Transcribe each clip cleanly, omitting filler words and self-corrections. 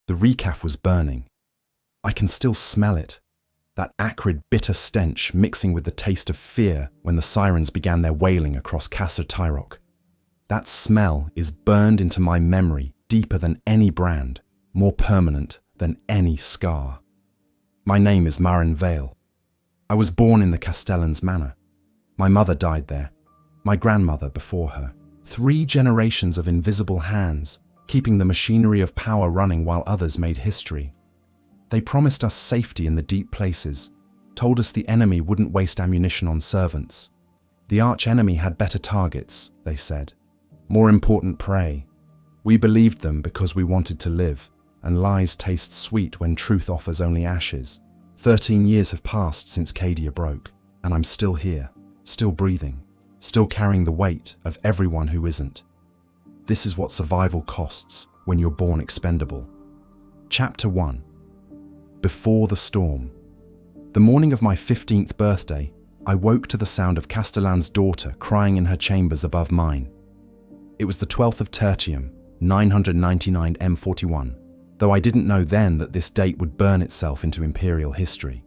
The recaf was burning. I can still smell it, that acrid, bitter stench mixing with the taste of fear when the sirens began their wailing across Castellan. That smell is burned into my memory deeper than any brand, more permanent than any scar. My name is Maren Vehl. I was born in the Castellan's manor. My mother died there, my grandmother before her. 3 generations of invisible hands, keeping the machinery of power running while others made history. They promised us safety in the deep places, told us the enemy wouldn't waste ammunition on servants. The arch-enemy had better targets, they said. More important prey. We believed them because we wanted to live, and lies taste sweet when truth offers only ashes. 13 years have passed since Cadia broke, and I'm still here, still breathing, still carrying the weight of everyone who isn't. This is what survival costs when you're born expendable. Chapter 1. Before the storm. The morning of my 15th birthday, I woke to the sound of Castellan's daughter crying in her chambers above mine. It was the 12th of Tertium, 999 M41, though I didn't know then that this date would burn itself into imperial history.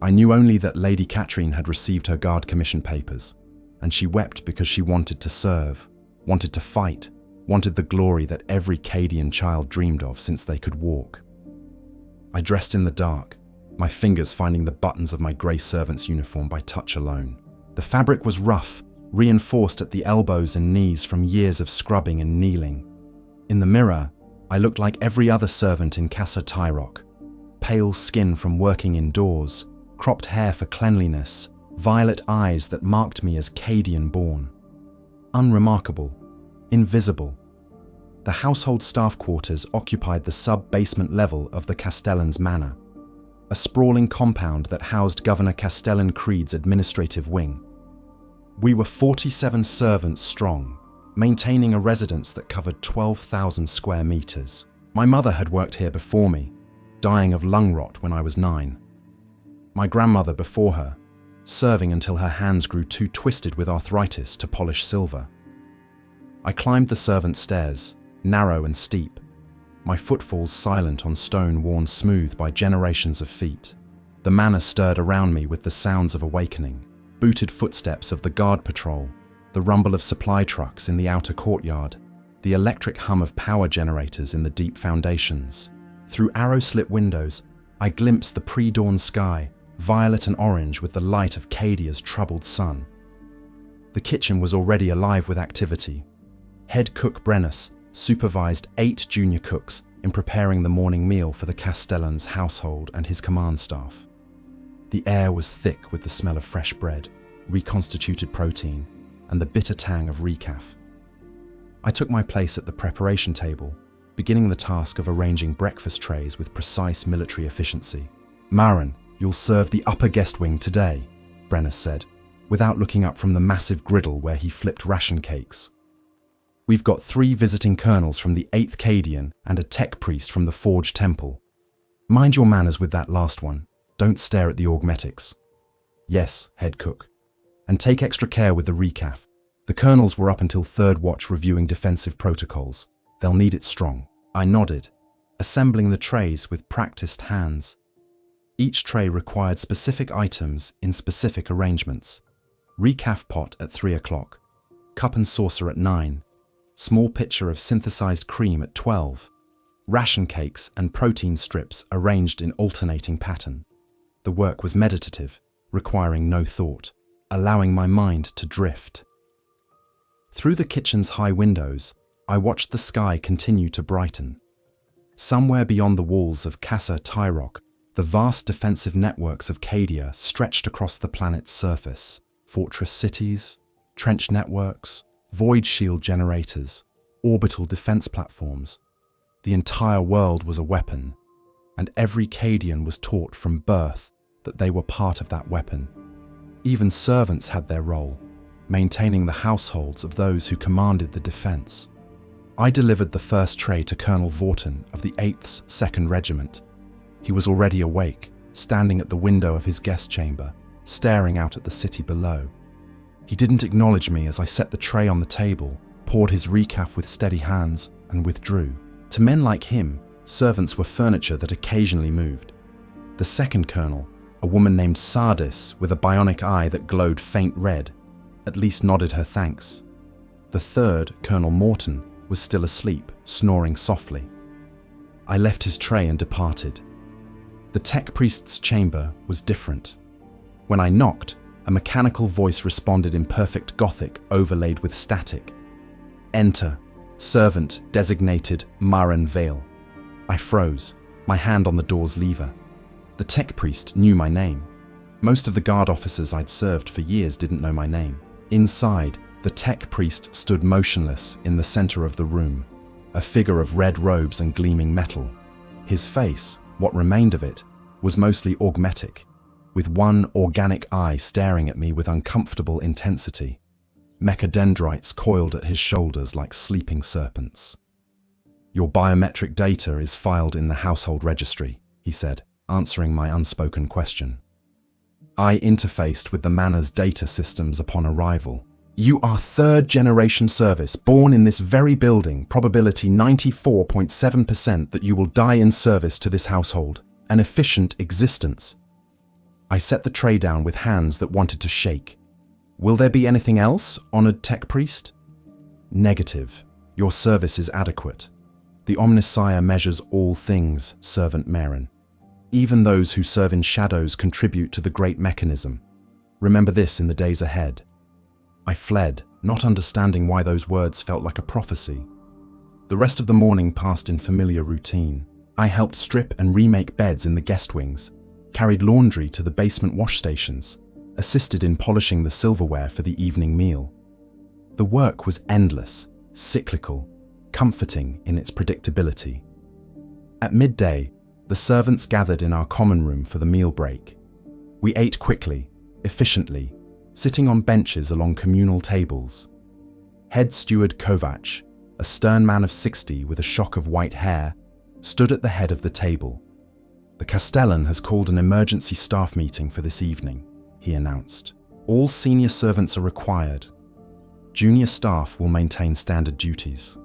I knew only that Lady Catherine had received her guard commission papers, and she wept because she wanted to serve, wanted to fight, wanted the glory that every Cadian child dreamed of since they could walk. I dressed in the dark, my fingers finding the buttons of my grey servant's uniform by touch alone. The fabric was rough, reinforced at the elbows and knees from years of scrubbing and kneeling. In the mirror, I looked like every other servant in Castellan. Pale skin from working indoors, cropped hair for cleanliness, violet eyes that marked me as Cadian-born. Unremarkable, invisible. The household staff quarters occupied the sub-basement level of the Castellan's manor, a sprawling compound that housed Governor Castellan Creed's administrative wing. We were 47 servants strong, maintaining a residence that covered 12,000 square meters. My mother had worked here before me, dying of lung rot when I was 9. My grandmother before her, serving until her hands grew too twisted with arthritis to polish silver. I climbed the servants' stairs, narrow and steep, my footfalls silent on stone worn smooth by generations of feet. The manor stirred around me with the sounds of awakening, booted footsteps of the guard patrol, the rumble of supply trucks in the outer courtyard, the electric hum of power generators in the deep foundations. Through arrow-slit windows, I glimpsed the pre-dawn sky, violet and orange with the light of Cadia's troubled sun. The kitchen was already alive with activity. Head cook Brennus supervised 8 junior cooks in preparing the morning meal for the Castellan's household and his command staff. The air was thick with the smell of fresh bread, reconstituted protein, and the bitter tang of recaf. I took my place at the preparation table, beginning the task of arranging breakfast trays with precise military efficiency. "Maren, you'll serve the upper guest wing today," Brennus said, without looking up from the massive griddle where he flipped ration cakes. "We've got 3 visiting colonels from the 8th Cadian and a tech priest from the Forge Temple. Mind your manners with that last one. Don't stare at the augmetics." "Yes, head cook. And take extra care with the recaf. The colonels were up until 3rd watch reviewing defensive protocols. They'll need it strong." I nodded, assembling the trays with practiced hands. Each tray required specific items in specific arrangements. Recaf pot at 3 o'clock, cup and saucer at 9, small pitcher of synthesized cream at 12, ration cakes and protein strips arranged in alternating pattern. The work was meditative, requiring no thought, allowing my mind to drift. Through the kitchen's high windows, I watched the sky continue to brighten. Somewhere beyond the walls of Castellan, the vast defensive networks of Cadia stretched across the planet's surface. Fortress cities, trench networks, void shield generators, orbital defense platforms. The entire world was a weapon, and every Cadian was taught from birth that they were part of that weapon. Even servants had their role, maintaining the households of those who commanded the defense. I delivered the first tray to Colonel Vorton of the 8th 2nd Regiment. He was already awake, standing at the window of his guest chamber, staring out at the city below. He didn't acknowledge me as I set the tray on the table, poured his recaf with steady hands, and withdrew. To men like him, servants were furniture that occasionally moved. The second colonel, a woman named Sardis with a bionic eye that glowed faint red, at least nodded her thanks. The third, Colonel Morton, was still asleep, snoring softly. I left his tray and departed. The tech priest's chamber was different. When I knocked, a mechanical voice responded in perfect Gothic overlaid with static. "Enter. Servant designated Maren Vehl." I froze, my hand on the door's lever. The tech priest knew my name. Most of the guard officers I'd served for years didn't know my name. Inside, the tech priest stood motionless in the center of the room, a figure of red robes and gleaming metal. His face, what remained of it, was mostly augmetic, with one organic eye staring at me with uncomfortable intensity. Mechadendrites coiled at his shoulders like sleeping serpents. "Your biometric data is filed in the household registry," he said, answering my unspoken question. I interfaced with the manor's data systems upon arrival. "You are third-generation service, born in this very building, probability 94.7% that you will die in service to this household. An efficient existence." I set the tray down with hands that wanted to shake. "Will there be anything else, honored tech priest?" "Negative. Your service is adequate. The Omnissiah measures all things, Servant Maren. Even those who serve in shadows contribute to the great mechanism. Remember this in the days ahead." I fled, not understanding why those words felt like a prophecy. The rest of the morning passed in familiar routine. I helped strip and remake beds in the guest wings, carried laundry to the basement wash stations, assisted in polishing the silverware for the evening meal. The work was endless, cyclical, comforting in its predictability. At midday, the servants gathered in our common room for the meal break. We ate quickly, efficiently, sitting on benches along communal tables. Head steward Kovac, a stern man of 60 with a shock of white hair, stood at the head of the table. "The Castellan has called an emergency staff meeting for this evening," he announced. "All senior servants are required. Junior staff will maintain standard duties."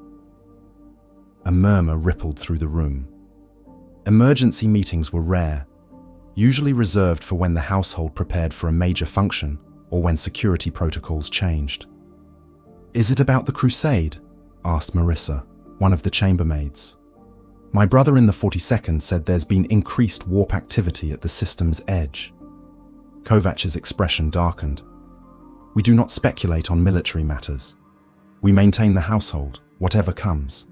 A murmur rippled through the room. Emergency meetings were rare, usually reserved for when the household prepared for a major function or when security protocols changed. "Is it about the crusade?" asked Marissa, one of the chambermaids. "My brother in the 42nd said there's been increased warp activity at the system's edge." Kovac's expression darkened. "We do not speculate on military matters. We maintain the household, whatever comes.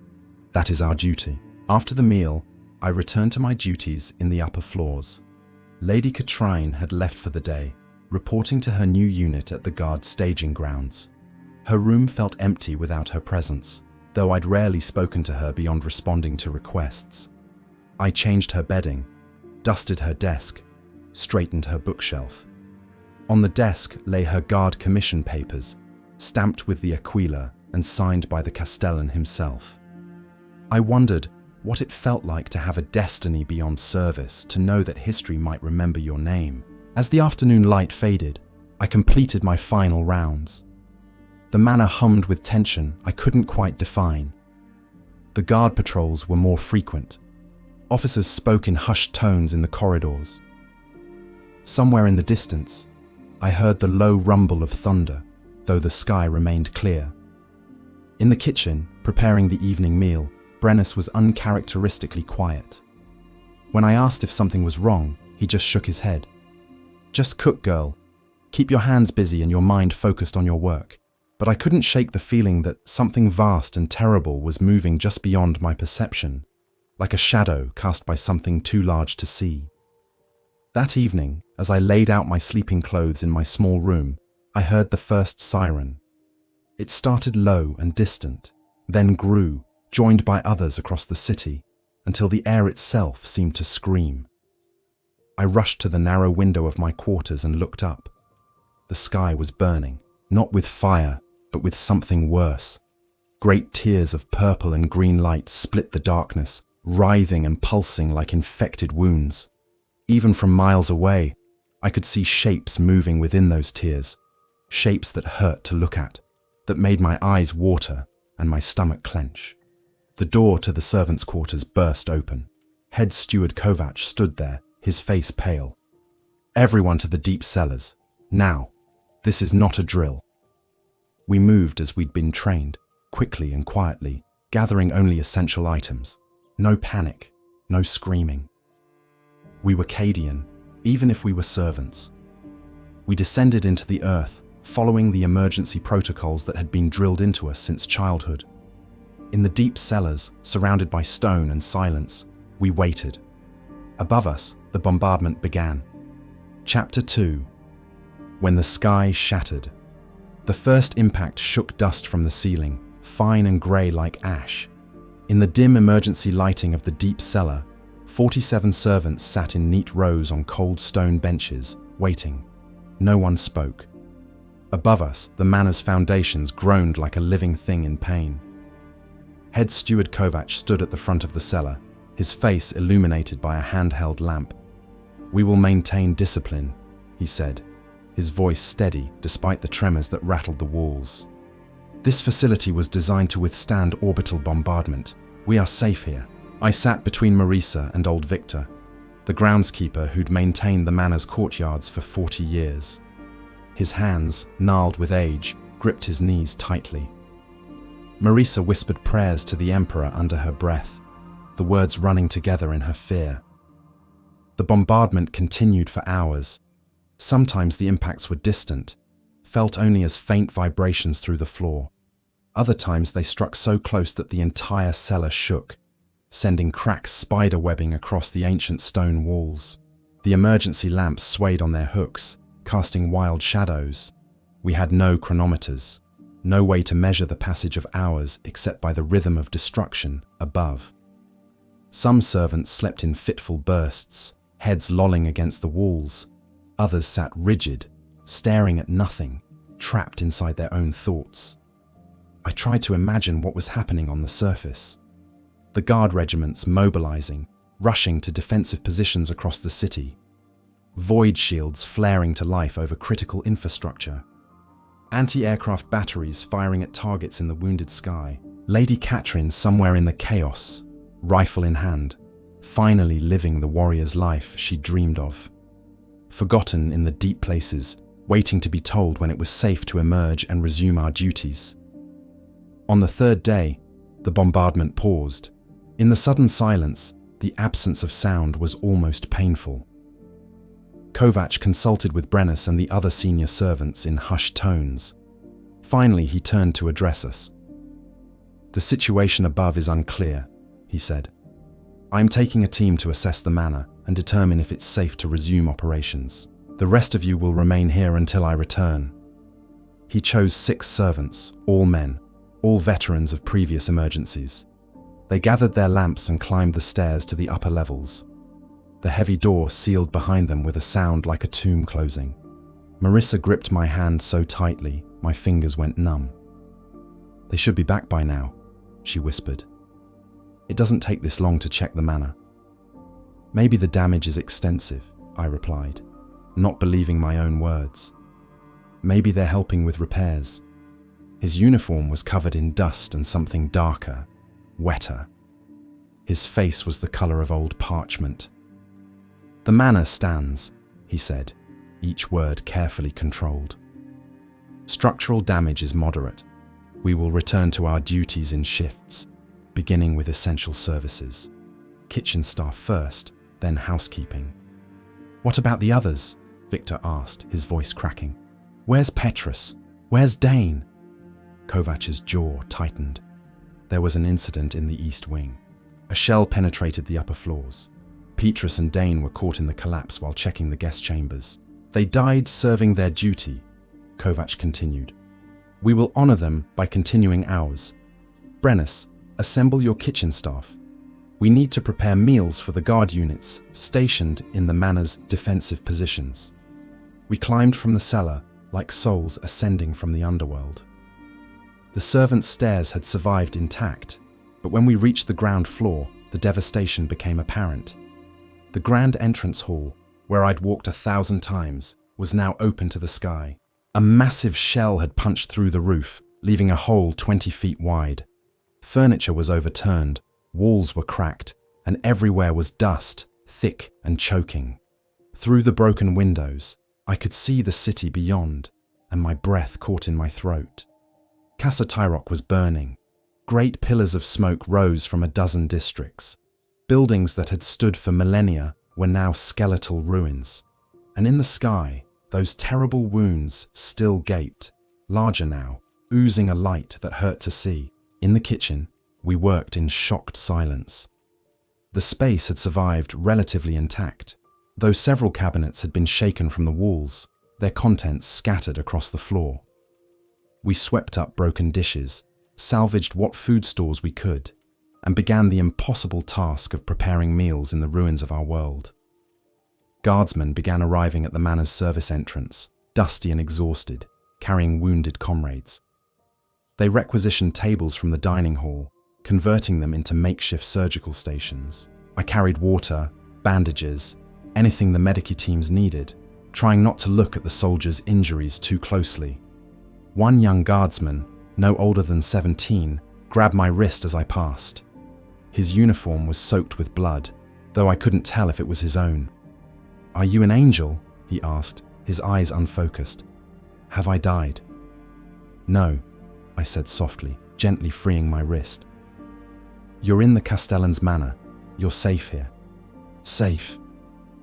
That is our duty." After the meal, I returned to my duties in the upper floors. Lady Katrine had left for the day, reporting to her new unit at the guard staging grounds. Her room felt empty without her presence, though I'd rarely spoken to her beyond responding to requests. I changed her bedding, dusted her desk, straightened her bookshelf. On the desk lay her guard commission papers, stamped with the Aquila and signed by the Castellan himself. I wondered what it felt like to have a destiny beyond service, to know that history might remember your name. As the afternoon light faded, I completed my final rounds. The manor hummed with tension I couldn't quite define. The guard patrols were more frequent. Officers spoke in hushed tones in the corridors. Somewhere in the distance, I heard the low rumble of thunder, though the sky remained clear. In the kitchen, preparing the evening meal, Brennus was uncharacteristically quiet. When I asked if something was wrong, he just shook his head. "Just cook, girl. Keep your hands busy and your mind focused on your work." But I couldn't shake the feeling that something vast and terrible was moving just beyond my perception, like a shadow cast by something too large to see. That evening, as I laid out my sleeping clothes in my small room, I heard the first siren. It started low and distant, then grew, joined by others across the city, until the air itself seemed to scream. I rushed to the narrow window of my quarters and looked up. The sky was burning, not with fire, but with something worse. Great tiers of purple and green light split the darkness, writhing and pulsing like infected wounds. Even from miles away, I could see shapes moving within those tiers, shapes that hurt to look at, that made my eyes water and my stomach clench. The door to the servants' quarters burst open. Head steward Kovac stood there, his face pale. "Everyone to the deep cellars. Now. This is not a drill." We moved as we'd been trained, quickly and quietly, gathering only essential items. No panic, no screaming. We were Cadian, even if we were servants. We descended into the earth, following the emergency protocols that had been drilled into us since childhood. In the deep cellars, surrounded by stone and silence, we waited. Above us, the bombardment began. Chapter 2. When the sky shattered. The first impact shook dust from the ceiling, fine and grey like ash. In the dim emergency lighting of the deep cellar, 47 servants sat in neat rows on cold stone benches, waiting. No one spoke. Above us, the manor's foundations groaned like a living thing in pain. Head steward Kovac stood at the front of the cellar, his face illuminated by a handheld lamp. "We will maintain discipline," he said, his voice steady despite the tremors that rattled the walls. "This facility was designed to withstand orbital bombardment. We are safe here." I sat between Marisa and old Victor, the groundskeeper who'd maintained the manor's courtyards for 40 years. His hands, gnarled with age, gripped his knees tightly. Marisa whispered prayers to the Emperor under her breath, the words running together in her fear. The bombardment continued for hours. Sometimes the impacts were distant, felt only as faint vibrations through the floor. Other times they struck so close that the entire cellar shook, sending cracks spider-webbing across the ancient stone walls. The emergency lamps swayed on their hooks, casting wild shadows. We had no chronometers, no way to measure the passage of hours except by the rhythm of destruction above. Some servants slept in fitful bursts, heads lolling against the walls. Others sat rigid, staring at nothing, trapped inside their own thoughts. I tried to imagine what was happening on the surface. The guard regiments mobilizing, rushing to defensive positions across the city. Void shields flaring to life over critical infrastructure. Anti-aircraft batteries firing at targets in the wounded sky. Lady Catherine somewhere in the chaos, rifle in hand, finally living the warrior's life she dreamed of. Forgotten in the deep places, waiting to be told when it was safe to emerge and resume our duties. On the third day, the bombardment paused. In the sudden silence, the absence of sound was almost painful. Kovac consulted with Brennus and the other senior servants in hushed tones. Finally, he turned to address us. "The situation above is unclear," he said. "I'm taking a team to assess the manor and determine if it's safe to resume operations. The rest of you will remain here until I return." He chose 6 servants, all men, all veterans of previous emergencies. They gathered their lamps and climbed the stairs to the upper levels. The heavy door sealed behind them with a sound like a tomb closing. Marisa gripped my hand so tightly, my fingers went numb. "They should be back by now," she whispered. "It doesn't take this long to check the manor." "Maybe the damage is extensive," I replied, not believing my own words. "Maybe they're helping with repairs." His uniform was covered in dust and something darker, wetter. His face was the color of old parchment. "The manor stands," he said, each word carefully controlled. "Structural damage is moderate. We will return to our duties in shifts, beginning with essential services. Kitchen staff first, then housekeeping." "What about the others?" Victor asked, his voice cracking. "Where's Petrus? Where's Dane?" Kovac's jaw tightened. There was an incident in the East Wing. A shell penetrated the upper floors. Petrus and Dane were caught in the collapse while checking the guest chambers. "They died serving their duty," Kovac continued. "We will honor them by continuing ours. Brennus, assemble your kitchen staff. We need to prepare meals for the guard units stationed in the manor's defensive positions." We climbed from the cellar like souls ascending from the underworld. The servants' stairs had survived intact, but when we reached the ground floor, the devastation became apparent. The grand entrance hall, where I'd walked 1,000 times, was now open to the sky. A massive shell had punched through the roof, leaving a hole 20 feet wide. Furniture was overturned, walls were cracked, and everywhere was dust, thick and choking. Through the broken windows, I could see the city beyond, and my breath caught in my throat. Castellan was burning. Great pillars of smoke rose from a dozen districts. Buildings that had stood for millennia were now skeletal ruins. And in the sky, those terrible wounds still gaped, larger now, oozing a light that hurt to see. In the kitchen, we worked in shocked silence. The space had survived relatively intact, though several cabinets had been shaken from the walls, their contents scattered across the floor. We swept up broken dishes, salvaged what food stores we could, and began the impossible task of preparing meals in the ruins of our world. Guardsmen began arriving at the manor's service entrance, dusty and exhausted, carrying wounded comrades. They requisitioned tables from the dining hall, converting them into makeshift surgical stations. I carried water, bandages, anything the medici teams needed, trying not to look at the soldiers' injuries too closely. One young guardsman, no older than 17, grabbed my wrist as I passed. His uniform was soaked with blood, though I couldn't tell if it was his own. "Are you an angel?" he asked, his eyes unfocused. "Have I died?" "No," I said softly, gently freeing my wrist. "You're in the Castellan's manor. You're safe here." "Safe?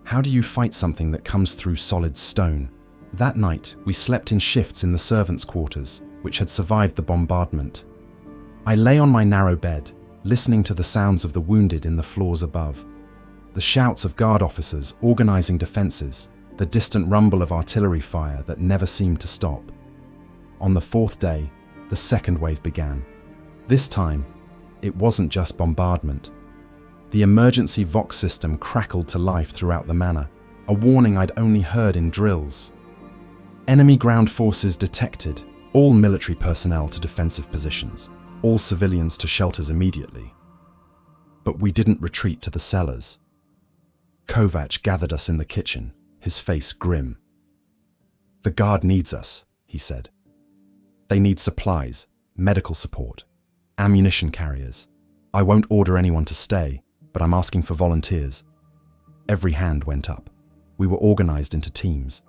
How do you fight something that comes through solid stone?" That night, we slept in shifts in the servants' quarters, which had survived the bombardment. I lay on my narrow bed, listening to the sounds of the wounded in the floors above. The shouts of guard officers organizing defenses, the distant rumble of artillery fire that never seemed to stop. On the fourth day, the second wave began. This time, it wasn't just bombardment. The emergency Vox system crackled to life throughout the manor, a warning I'd only heard in drills. Enemy ground forces detected, all military personnel to defensive positions, all civilians to shelters immediately. But we didn't retreat to the cellars. Kovac gathered us in the kitchen, his face grim. "The guard needs us," he said. "They need supplies, medical support, ammunition carriers. I won't order anyone to stay, but I'm asking for volunteers." Every hand went up. We were organized into teams.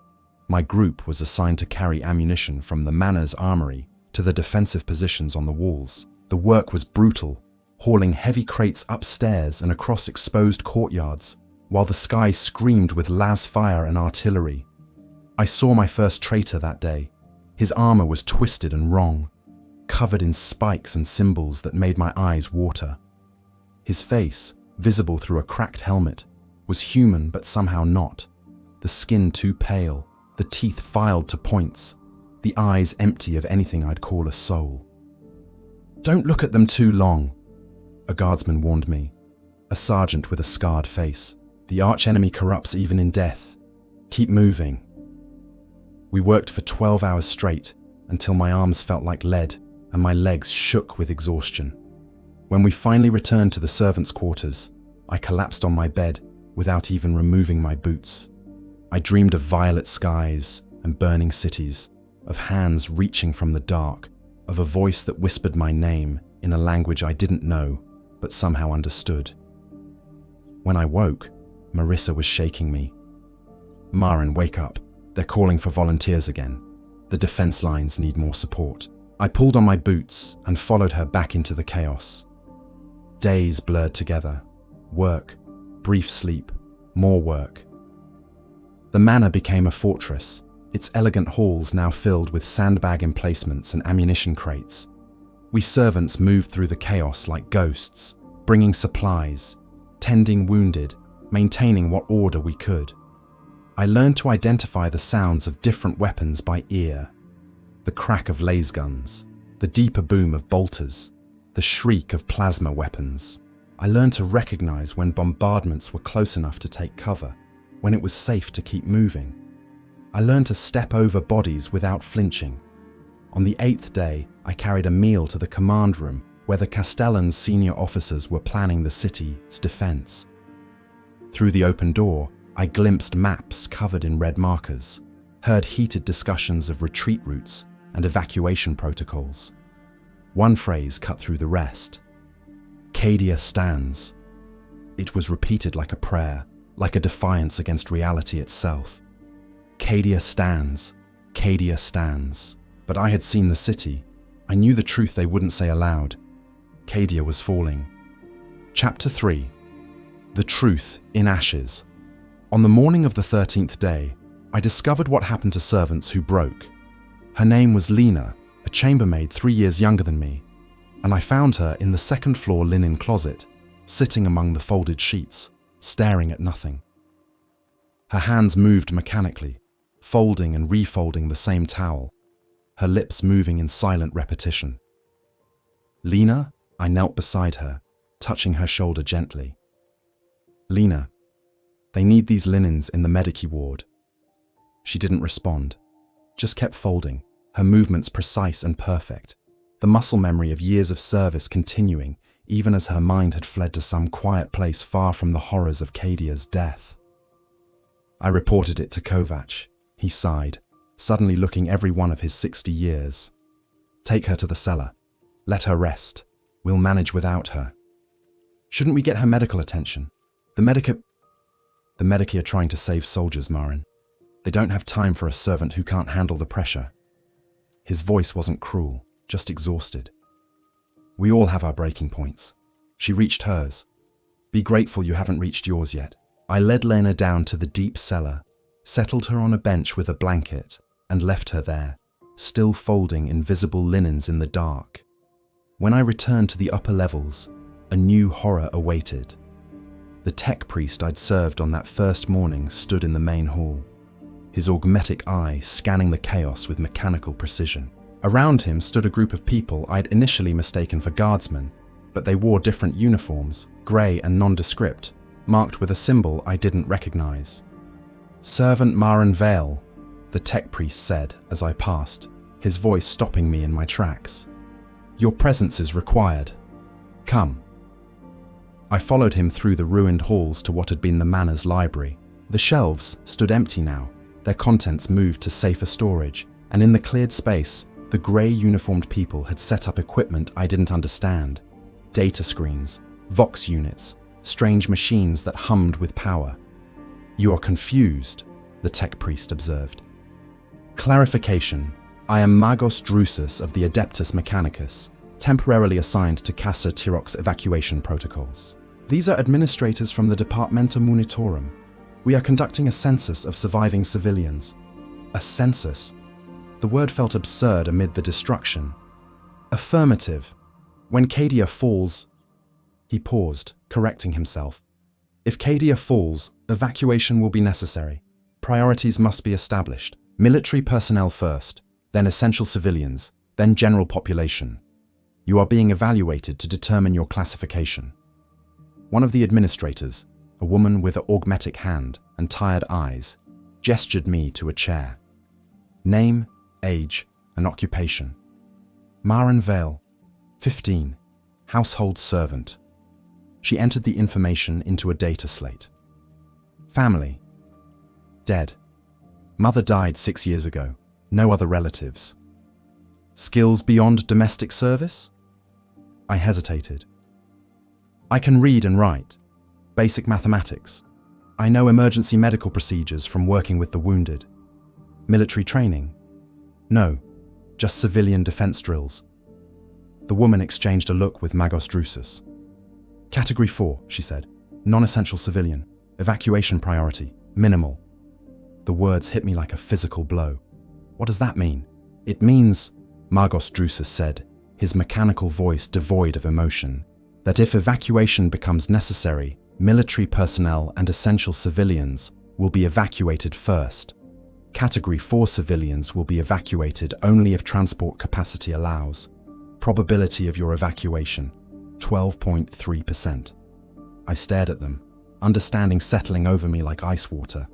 My group was assigned to carry ammunition from the manor's armory to the defensive positions on the walls. The work was brutal, hauling heavy crates upstairs and across exposed courtyards, while the sky screamed with las fire and artillery. I saw my first traitor that day. His armor was twisted and wrong, covered in spikes and symbols that made my eyes water. His face, visible through a cracked helmet, was human but somehow not, the skin too pale, the teeth filed to points, the eyes empty of anything I'd call a soul. "Don't look at them too long," a guardsman warned me, a sergeant with a scarred face. "The archenemy corrupts even in death. Keep moving." We worked for 12 hours straight until my arms felt like lead and my legs shook with exhaustion. When we finally returned to the servants' quarters, I collapsed on my bed without even removing my boots. I dreamed of violet skies and burning cities, of hands reaching from the dark, of a voice that whispered my name in a language I didn't know but somehow understood. When I woke, Marissa was shaking me. "Maren, wake up. They're calling for volunteers again. The defense lines need more support." I pulled on my boots and followed her back into the chaos. Days blurred together. Work, brief sleep, more work. The manor became a fortress, its elegant halls now filled with sandbag emplacements and ammunition crates. We servants moved through the chaos like ghosts, bringing supplies, tending wounded, maintaining what order we could. I learned to identify the sounds of different weapons by ear. The crack of laser guns, the deeper boom of bolters, the shriek of plasma weapons. I learned to recognize when bombardments were close enough to take cover, when it was safe to keep moving. I learned to step over bodies without flinching. On the 8th day, I carried a meal to the command room where the Castellan's senior officers were planning the city's defense. Through the open door, I glimpsed maps covered in red markers, heard heated discussions of retreat routes and evacuation protocols. One phrase cut through the rest. Cadia stands. It was repeated like a prayer, like a defiance against reality itself. Cadia stands. Cadia stands. But I had seen the city. I knew the truth they wouldn't say aloud. Cadia was falling. Chapter 3. The Truth in Ashes. On the morning of the 13th day, I discovered what happened to servants who broke. Her name was Lena, a chambermaid 3 years younger than me, and I found her in the second-floor linen closet, sitting among the folded sheets, staring at nothing. Her hands moved mechanically, folding and refolding the same towel, her lips moving in silent repetition. Lena, I knelt beside her, touching her shoulder gently. Lena, they need these linens in the medici ward. She didn't respond, just kept folding, her movements precise and perfect, the muscle memory of years of service continuing even as her mind had fled to some quiet place far from the horrors of Cadia's death. I reported it to Kovac. He sighed, suddenly looking every one of his 60 years. Take her to the cellar. Let her rest. We'll manage without her. Shouldn't we get her medical attention? The medici are trying to save soldiers, Maren. They don't have time for a servant who can't handle the pressure. His voice wasn't cruel, just exhausted. We all have our breaking points. She reached hers. Be grateful you haven't reached yours yet. I led Lena down to the deep cellar, settled her on a bench with a blanket, and left her there, still folding invisible linens in the dark. When I returned to the upper levels, a new horror awaited. The tech priest I'd served on that first morning stood in the main hall, his augmetic eye scanning the chaos with mechanical precision. Around him stood a group of people I'd initially mistaken for guardsmen, but they wore different uniforms, grey and nondescript, marked with a symbol I didn't recognize. Servant Maren Vehl, the tech priest said as I passed, his voice stopping me in my tracks. Your presence is required. Come. I followed him through the ruined halls to what had been the manor's library. The shelves stood empty now, their contents moved to safer storage, and in the cleared space, the grey uniformed people had set up equipment I didn't understand. Data screens, Vox units, strange machines that hummed with power. You are confused, the tech priest observed. Clarification. I am Magos Drusus of the Adeptus Mechanicus, temporarily assigned to Casa Tiroc's evacuation protocols. These are administrators from the Departmentum Munitorum. We are conducting a census of surviving civilians. A census? The word felt absurd amid the destruction. Affirmative. When Cadia falls... He paused, correcting himself. If Cadia falls, evacuation will be necessary. Priorities must be established. Military personnel first, then essential civilians, then general population. You are being evaluated to determine your classification. One of the administrators, a woman with an augmetic hand and tired eyes, gestured me to a chair. Name, age, and occupation. Maren Vehl, 15, household servant. She entered the information into a data slate. Family. Dead. Mother died 6 years ago. No other relatives. Skills beyond domestic service? I hesitated. I can read and write. Basic mathematics. I know emergency medical procedures from working with the wounded. Military training? No, just civilian defense drills. The woman exchanged a look with Magos Drusus. Category 4, she said. Non-essential civilian. Evacuation priority. Minimal. The words hit me like a physical blow. What does that mean? It means, Magos Drusus said, his mechanical voice devoid of emotion, that if evacuation becomes necessary, military personnel and essential civilians will be evacuated first. Category 4 civilians will be evacuated only if transport capacity allows. Probability of your evacuation, 12.3%. I stared at them, understanding settling over me like ice water.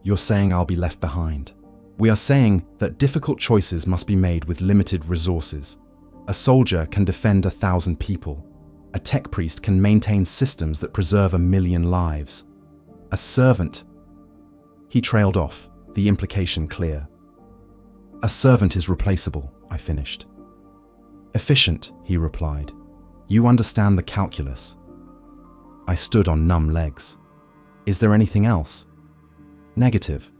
You're saying I'll be left behind. We are saying that difficult choices must be made with limited resources. A soldier can defend 1,000 people. A tech priest can maintain systems that preserve 1 million lives. A servant... He trailed off, the implication clear. A servant is replaceable, I finished. Efficient, he replied. You understand the calculus. I stood on numb legs. Is there anything else? Negative.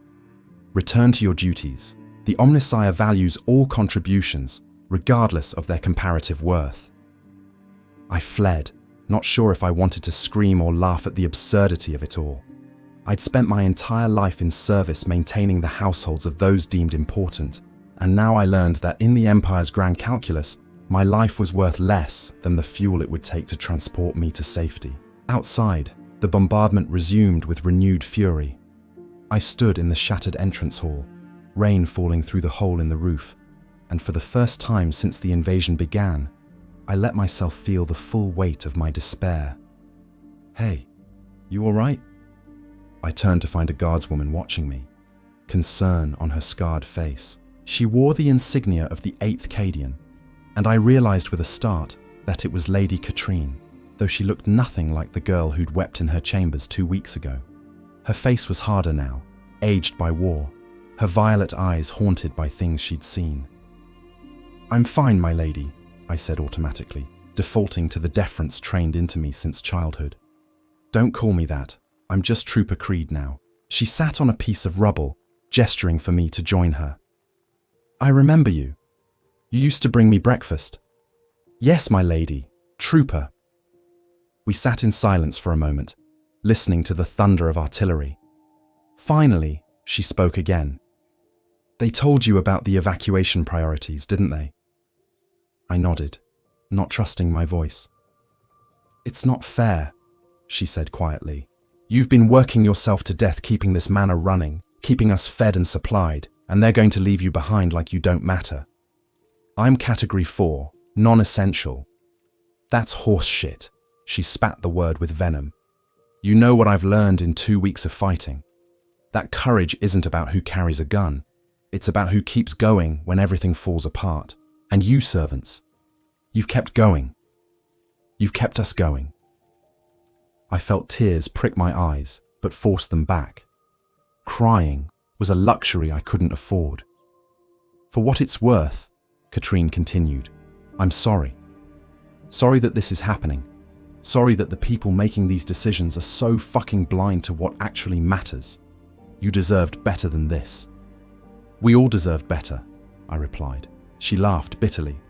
Return to your duties. The Omnissiah values all contributions, regardless of their comparative worth. I fled, not sure if I wanted to scream or laugh at the absurdity of it all. I'd spent my entire life in service maintaining the households of those deemed important, and now I learned that in the Empire's grand calculus, my life was worth less than the fuel it would take to transport me to safety. Outside, the bombardment resumed with renewed fury. I stood in the shattered entrance hall, rain falling through the hole in the roof, and for the first time since the invasion began, I let myself feel the full weight of my despair. Hey, you all right? I turned to find a guardswoman watching me, concern on her scarred face. She wore the insignia of the 8th Cadian, and I realized with a start that it was Lady Katrine, though she looked nothing like the girl who'd wept in her chambers 2 weeks ago. Her face was harder now, aged by war, her violet eyes haunted by things she'd seen. I'm fine, my lady, I said automatically, defaulting to the deference trained into me since childhood. Don't call me that. I'm just Trooper Creed now. She sat on a piece of rubble, gesturing for me to join her. I remember you. You used to bring me breakfast. Yes, my lady, Trooper. We sat in silence for a moment, listening to the thunder of artillery. Finally, she spoke again. They told you about the evacuation priorities, didn't they? I nodded, not trusting my voice. It's not fair, she said quietly. You've been working yourself to death keeping this manor running, keeping us fed and supplied, and they're going to leave you behind like you don't matter. I'm Category 4, non-essential. That's horse shit. She spat the word with venom. You know what I've learned in 2 weeks of fighting. That courage isn't about who carries a gun. It's about who keeps going when everything falls apart. And you, servants, you've kept going. You've kept us going. I felt tears prick my eyes, but forced them back. Crying was a luxury I couldn't afford. For what it's worth, Katrine continued, I'm sorry. Sorry that this is happening. Sorry that the people making these decisions are so fucking blind to what actually matters. You deserved better than this. We all deserve better, I replied. She laughed bitterly.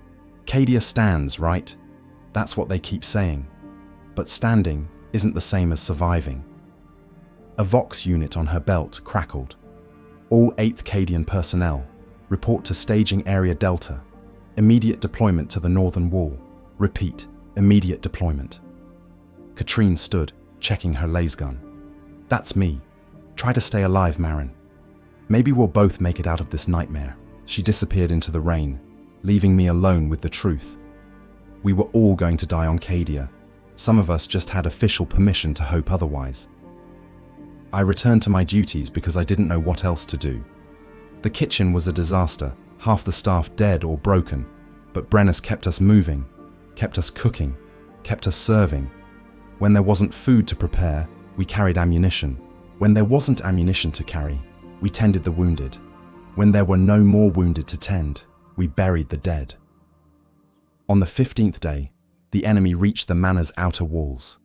Cadia stands, right? That's what they keep saying. But standing isn't the same as surviving. A Vox unit on her belt crackled. All 8th Cadian personnel, report to Staging Area Delta. Immediate deployment to the northern wall. Repeat, immediate deployment. Katrine stood, checking her laser gun. That's me. Try to stay alive, Maren. Maybe we'll both make it out of this nightmare. She disappeared into the rain, leaving me alone with the truth. We were all going to die on Cadia. Some of us just had official permission to hope otherwise. I returned to my duties because I didn't know what else to do. The kitchen was a disaster, half the staff dead or broken, but Brennus kept us moving, kept us cooking, kept us serving. When there wasn't food to prepare, we carried ammunition. When there wasn't ammunition to carry, we tended the wounded. When there were no more wounded to tend, we buried the dead. On the 15th day, the enemy reached the manor's outer walls.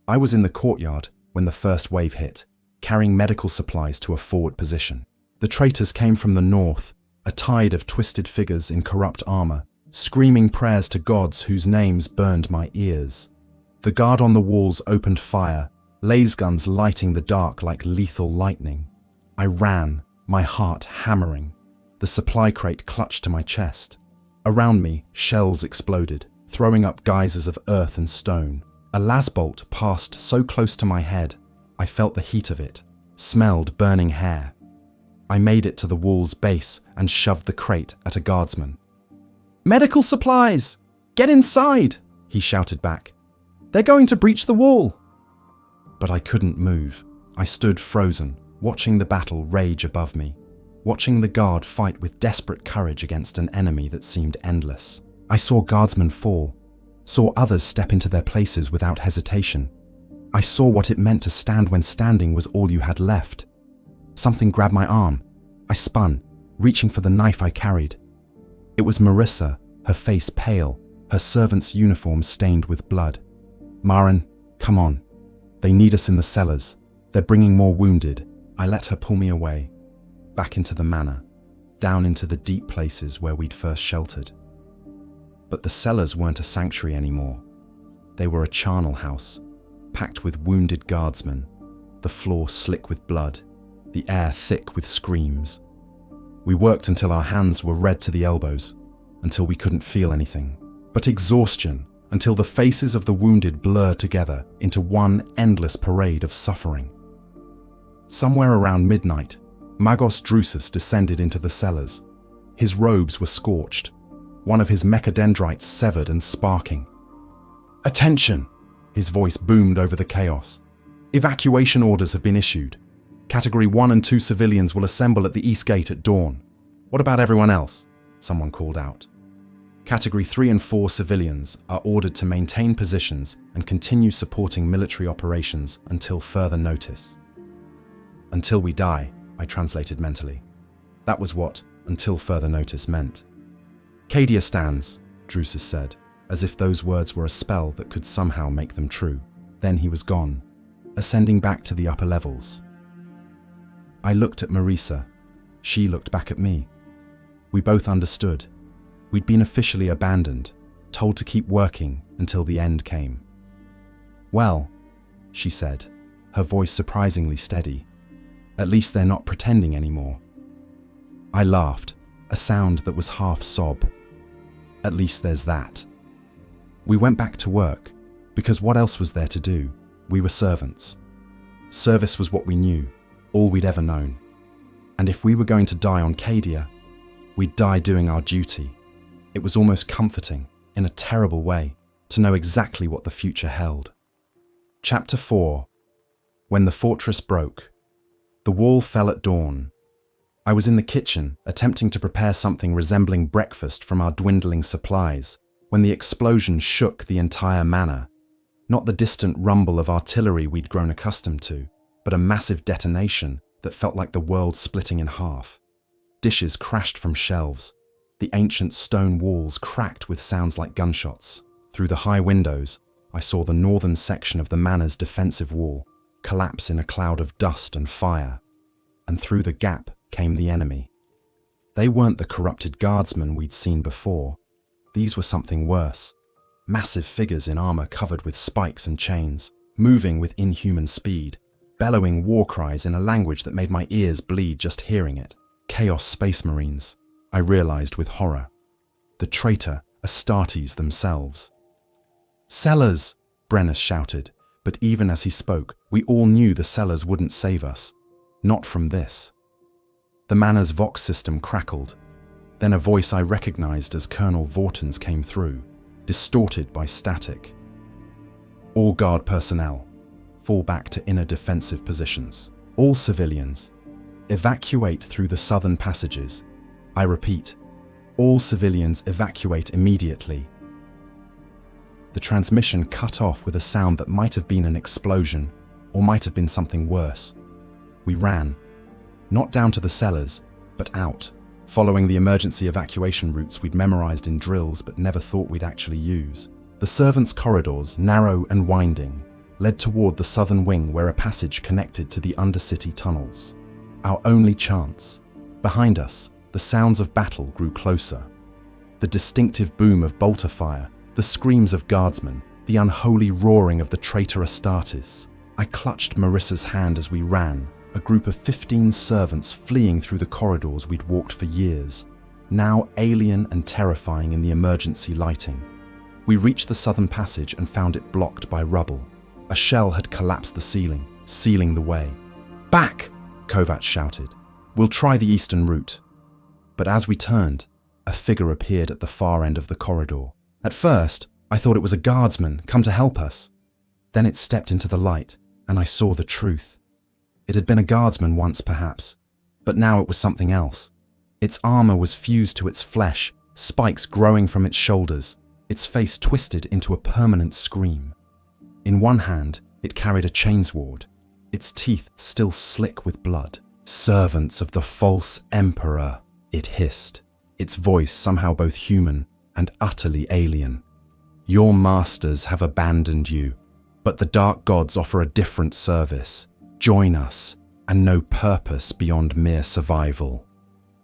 I was in the courtyard when the first wave hit, carrying medical supplies to a forward position. The traitors came from the north, a tide of twisted figures in corrupt armor, screaming prayers to gods whose names burned my ears. The guard on the walls opened fire, laser guns lighting the dark like lethal lightning. I ran, my heart hammering. The supply crate clutched to my chest. Around me, shells exploded, throwing up geysers of earth and stone. A lasbolt passed so close to my head, I felt the heat of it, smelled burning hair. I made it to the wall's base and shoved the crate at a guardsman. "Medical supplies! Get inside!" he shouted back. "They're going to breach the wall!" But I couldn't move. I stood frozen, watching the battle rage above me, watching the guard fight with desperate courage against an enemy that seemed endless. I saw guardsmen fall, saw others step into their places without hesitation. I saw what it meant to stand when standing was all you had left. Something grabbed my arm. I spun, reaching for the knife I carried. It was Marissa, her face pale, her servant's uniform stained with blood. "Maren, come on. They need us in the cellars. They're bringing more wounded." I let her pull me away, back into the manor, down into the deep places where we'd first sheltered. But the cellars weren't a sanctuary anymore. They were a charnel house, packed with wounded guardsmen, the floor slick with blood, the air thick with screams. We worked until our hands were red to the elbows, until we couldn't feel anything, but exhaustion, until the faces of the wounded blurred together into one endless parade of suffering. Somewhere around midnight, Magos Drusus descended into the cellars. His robes were scorched, one of his mechadendrites severed and sparking. "Attention!" His voice boomed over the chaos. "Evacuation orders have been issued. Category 1 and 2 civilians will assemble at the east gate at dawn. What about everyone else?" someone called out. Category 3 and 4 civilians are ordered to maintain positions and continue supporting military operations until further notice. "Until we die," I translated mentally. That was what "until further notice" meant. "Cadia stands," Drusus said, as if those words were a spell that could somehow make them true. Then he was gone, ascending back to the upper levels. I looked at Marisa. She looked back at me. We both understood. We'd been officially abandoned, told to keep working until the end came. "Well," she said, her voice surprisingly steady, "at least they're not pretending anymore." I laughed, a sound that was half sob. At least there's that. We went back to work, because what else was there to do? We were servants. Service was what we knew, all we'd ever known. And if we were going to die on Cadia, we'd die doing our duty. It was almost comforting, in a terrible way, to know exactly what the future held. Chapter 4. When the fortress broke. The wall fell at dawn. I was in the kitchen, attempting to prepare something resembling breakfast from our dwindling supplies, when the explosion shook the entire manor. Not the distant rumble of artillery we'd grown accustomed to, but a massive detonation that felt like the world splitting in half. Dishes crashed from shelves. The ancient stone walls cracked with sounds like gunshots. Through the high windows, I saw the northern section of the manor's defensive wall collapse in a cloud of dust and fire. And through the gap came the enemy. They weren't the corrupted guardsmen we'd seen before. These were something worse. Massive figures in armor covered with spikes and chains, moving with inhuman speed, bellowing war cries in a language that made my ears bleed just hearing it. Chaos Space Marines, I realized with horror. The traitor Astartes themselves. "Cellars!" Brennus shouted, but even as he spoke, we all knew the cellars wouldn't save us. Not from this. The manor's Vox system crackled. Then a voice I recognized as Colonel Vorton's came through, distorted by static. "All guard personnel, fall back to inner defensive positions. All civilians, evacuate through the southern passages. I repeat, all civilians evacuate immediately." The transmission cut off with a sound that might have been an explosion, or might have been something worse. We ran, not down to the cellars, but out, following the emergency evacuation routes we'd memorized in drills but never thought we'd actually use. The servants' corridors, narrow and winding, led toward the southern wing where a passage connected to the undercity tunnels. Our only chance. Behind us, the sounds of battle grew closer. The distinctive boom of bolter fire, the screams of guardsmen, the unholy roaring of the traitor Astartes. I clutched Marissa's hand as we ran, a group of 15 servants fleeing through the corridors we'd walked for years, now alien and terrifying in the emergency lighting. We reached the southern passage and found it blocked by rubble. A shell had collapsed the ceiling, sealing the way. "Back!" Kovacs shouted. "We'll try the eastern route." But as we turned, a figure appeared at the far end of the corridor. At first, I thought it was a guardsman come to help us. Then it stepped into the light, and I saw the truth. It had been a guardsman once, perhaps, but now it was something else. Its armor was fused to its flesh, spikes growing from its shoulders, its face twisted into a permanent scream. In one hand, it carried a chainsword, its teeth still slick with blood. "Servants of the false emperor," it hissed, its voice somehow both human and utterly alien. Your masters have abandoned you, but the dark gods offer a different service. Join us, and know purpose beyond mere survival.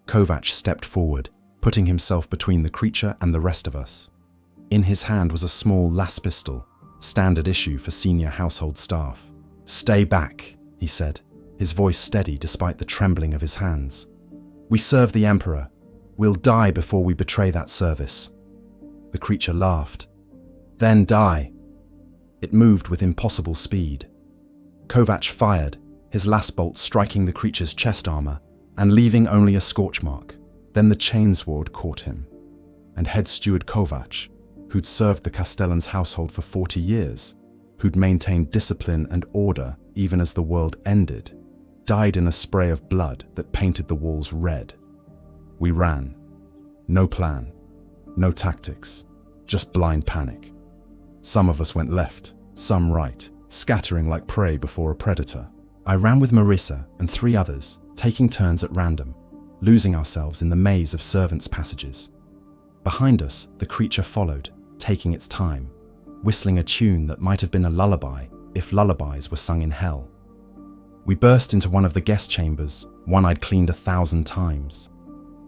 Kovac stepped forward, putting himself between the creature and the rest of us. In his hand was a small las pistol, standard issue for senior household staff. "Stay back," he said, his voice steady despite the trembling of his hands. "We serve the Emperor. We'll die before we betray that service." The creature laughed. "Then die." It moved with impossible speed. Kovac fired, his last bolt striking the creature's chest armor and leaving only a scorch mark. Then the chainsword caught him, and head steward Kovac, who'd served the Castellan's household for 40 years, who'd maintained discipline and order even as the world ended, died in a spray of blood that painted the walls red. We ran. No plan, no tactics, just blind panic. Some of us went left, some right, scattering like prey before a predator. I ran with Marissa and 3 others, taking turns at random, losing ourselves in the maze of servants' passages. Behind us, the creature followed, taking its time, whistling a tune that might have been a lullaby if lullabies were sung in hell. We burst into one of the guest chambers, one I'd cleaned 1,000 times.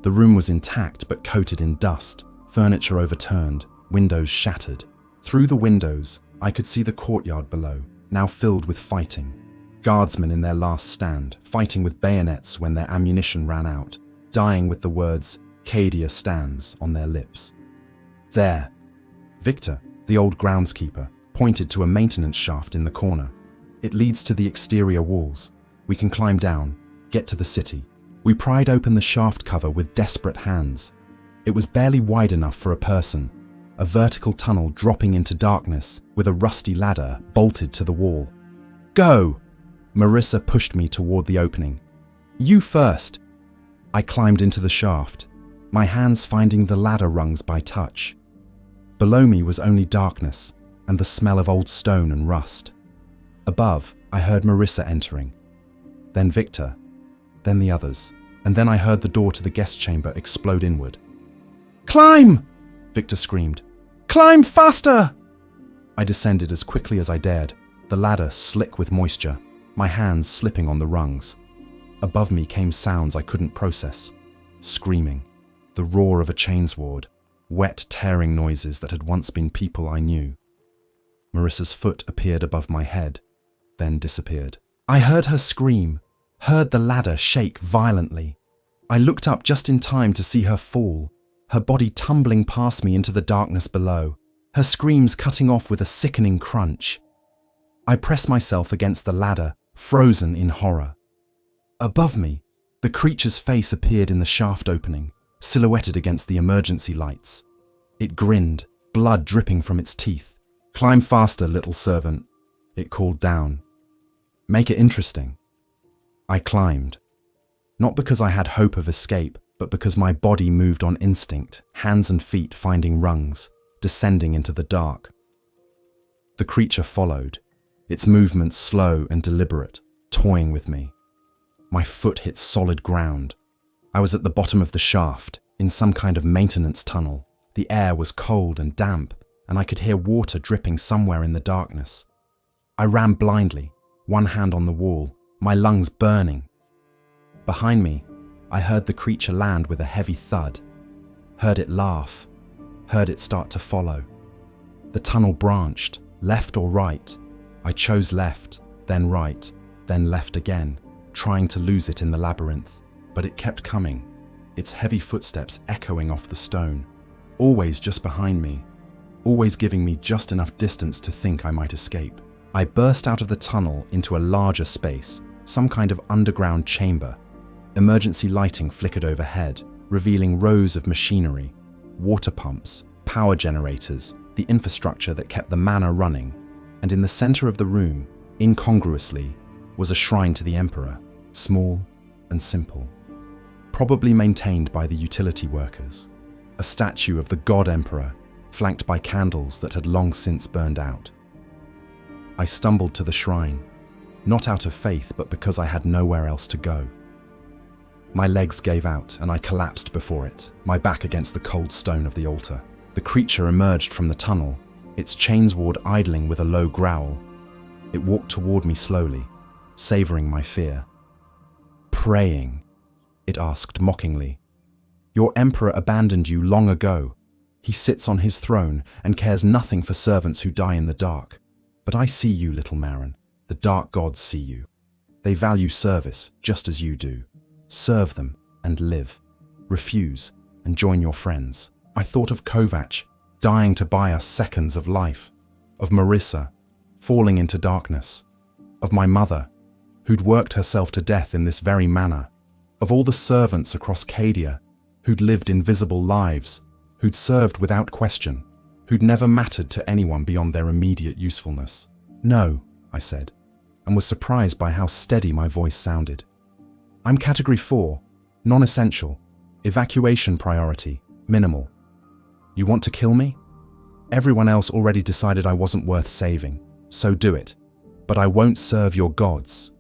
The room was intact but coated in dust, furniture overturned, windows shattered. Through the windows, I could see the courtyard below, now filled with fighting. Guardsmen in their last stand, fighting with bayonets when their ammunition ran out, dying with the words, "Cadia stands," on their lips. There, Victor, the old groundskeeper, pointed to a maintenance shaft in the corner. "It leads to the exterior walls. We can climb down, get to the city." We pried open the shaft cover with desperate hands. It was barely wide enough for a person, a vertical tunnel dropping into darkness with a rusty ladder bolted to the wall. "Go!" Marissa pushed me toward the opening. "You first." I climbed into the shaft, my hands finding the ladder rungs by touch. Below me was only darkness and the smell of old stone and rust. Above, I heard Marissa entering, then Victor, then the others, and then I heard the door to the guest chamber explode inward. "Climb!" Victor screamed. "Climb faster!" I descended as quickly as I dared, the ladder slick with moisture, my hands slipping on the rungs. Above me came sounds I couldn't process. Screaming, the roar of a chainsword, wet tearing noises that had once been people I knew. Marissa's foot appeared above my head, then disappeared. I heard her scream, heard the ladder shake violently. I looked up just in time to see her fall, her body tumbling past me into the darkness below, her screams cutting off with a sickening crunch. I pressed myself against the ladder, frozen in horror. Above me, the creature's face appeared in the shaft opening, silhouetted against the emergency lights. It grinned, blood dripping from its teeth. "Climb faster, little servant," it called down. "Make it interesting." I climbed, not because I had hope of escape, but because my body moved on instinct, hands and feet finding rungs, descending into the dark. The creature followed, its movements slow and deliberate, toying with me. My foot hit solid ground. I was at the bottom of the shaft, in some kind of maintenance tunnel. The air was cold and damp, and I could hear water dripping somewhere in the darkness. I ran blindly, one hand on the wall, my lungs burning. Behind me, I heard the creature land with a heavy thud, heard it laugh, heard it start to follow. The tunnel branched, left or right. I chose left, then right, then left again, trying to lose it in the labyrinth, but it kept coming, its heavy footsteps echoing off the stone, always just behind me, always giving me just enough distance to think I might escape. I burst out of the tunnel into a larger space, some kind of underground chamber. Emergency lighting flickered overhead, revealing rows of machinery, water pumps, power generators, the infrastructure that kept the manor running, and in the center of the room, incongruously, was a shrine to the Emperor, small and simple, probably maintained by the utility workers, a statue of the God Emperor, flanked by candles that had long since burned out. I stumbled to the shrine, not out of faith, but because I had nowhere else to go. My legs gave out and I collapsed before it, my back against the cold stone of the altar. The creature emerged from the tunnel, its chainsword idling with a low growl. It walked toward me slowly, savoring my fear. "Praying?" it asked mockingly. "Your emperor abandoned you long ago. He sits on his throne and cares nothing for servants who die in the dark. But I see you, little Maren. The dark gods see you. They value service just as you do. Serve them and live. Refuse and join your friends." I thought of Kovac, dying to buy us seconds of life, of Marissa, falling into darkness, of my mother, who'd worked herself to death in this very manor, of all the servants across Cadia, who'd lived invisible lives, who'd served without question, who'd never mattered to anyone beyond their immediate usefulness. "No," I said, and was surprised by how steady my voice sounded. "I'm Category 4, non-essential, evacuation priority, minimal. You want to kill me? Everyone else already decided I wasn't worth saving, so do it. But I won't serve your gods."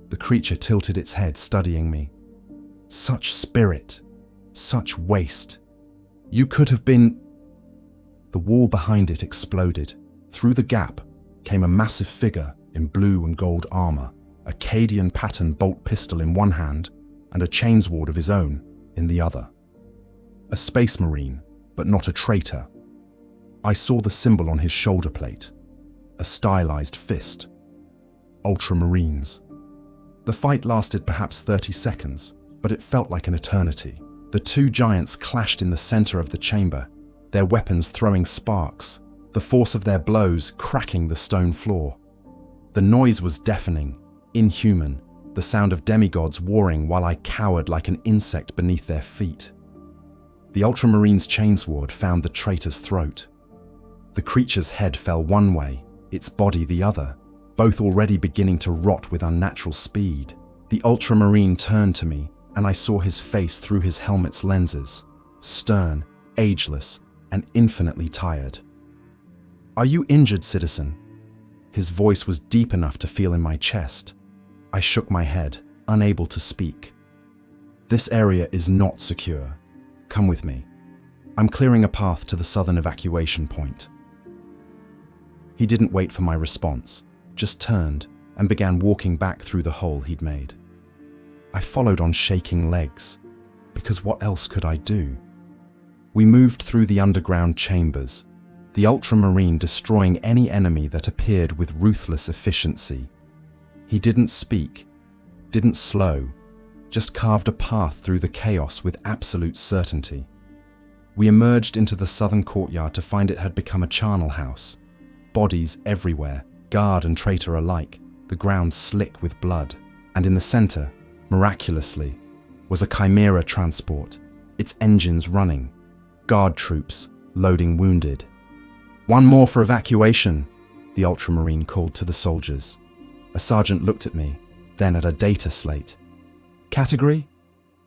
The creature tilted its head, studying me. "Such spirit, such waste. You could have been..." The wall behind it exploded. Through the gap came a massive figure in blue and gold armor, a Cadian pattern bolt pistol in one hand and a chainsword of his own in the other. A space marine, but not a traitor. I saw the symbol on his shoulder plate, a stylized fist. Ultramarines. The fight lasted perhaps 30 seconds, but it felt like an eternity. The two giants clashed in the center of the chamber, their weapons throwing sparks, the force of their blows cracking the stone floor. The noise was deafening, inhuman, the sound of demigods warring while I cowered like an insect beneath their feet. The Ultramarine's chainsword found the traitor's throat. The creature's head fell one way, its body the other, both already beginning to rot with unnatural speed. The Ultramarine turned to me, and I saw his face through his helmet's lenses, stern, ageless, and infinitely tired. "Are you injured, citizen?" His voice was deep enough to feel in my chest. I shook my head, unable to speak. "This area is not secure. Come with me. I'm clearing a path to the southern evacuation point." He didn't wait for my response, just turned and began walking back through the hole he'd made. I followed on shaking legs, because what else could I do? We moved through the underground chambers, the Ultramarine destroying any enemy that appeared with ruthless efficiency. He didn't speak, didn't slow, just carved a path through the chaos with absolute certainty. We emerged into the southern courtyard to find it had become a charnel house. Bodies everywhere, guard and traitor alike, the ground slick with blood. And in the center, miraculously, was a chimera transport, its engines running, guard troops loading wounded. "One more for evacuation," the Ultramarine called to the soldiers. A sergeant looked at me, then at a data slate. "Category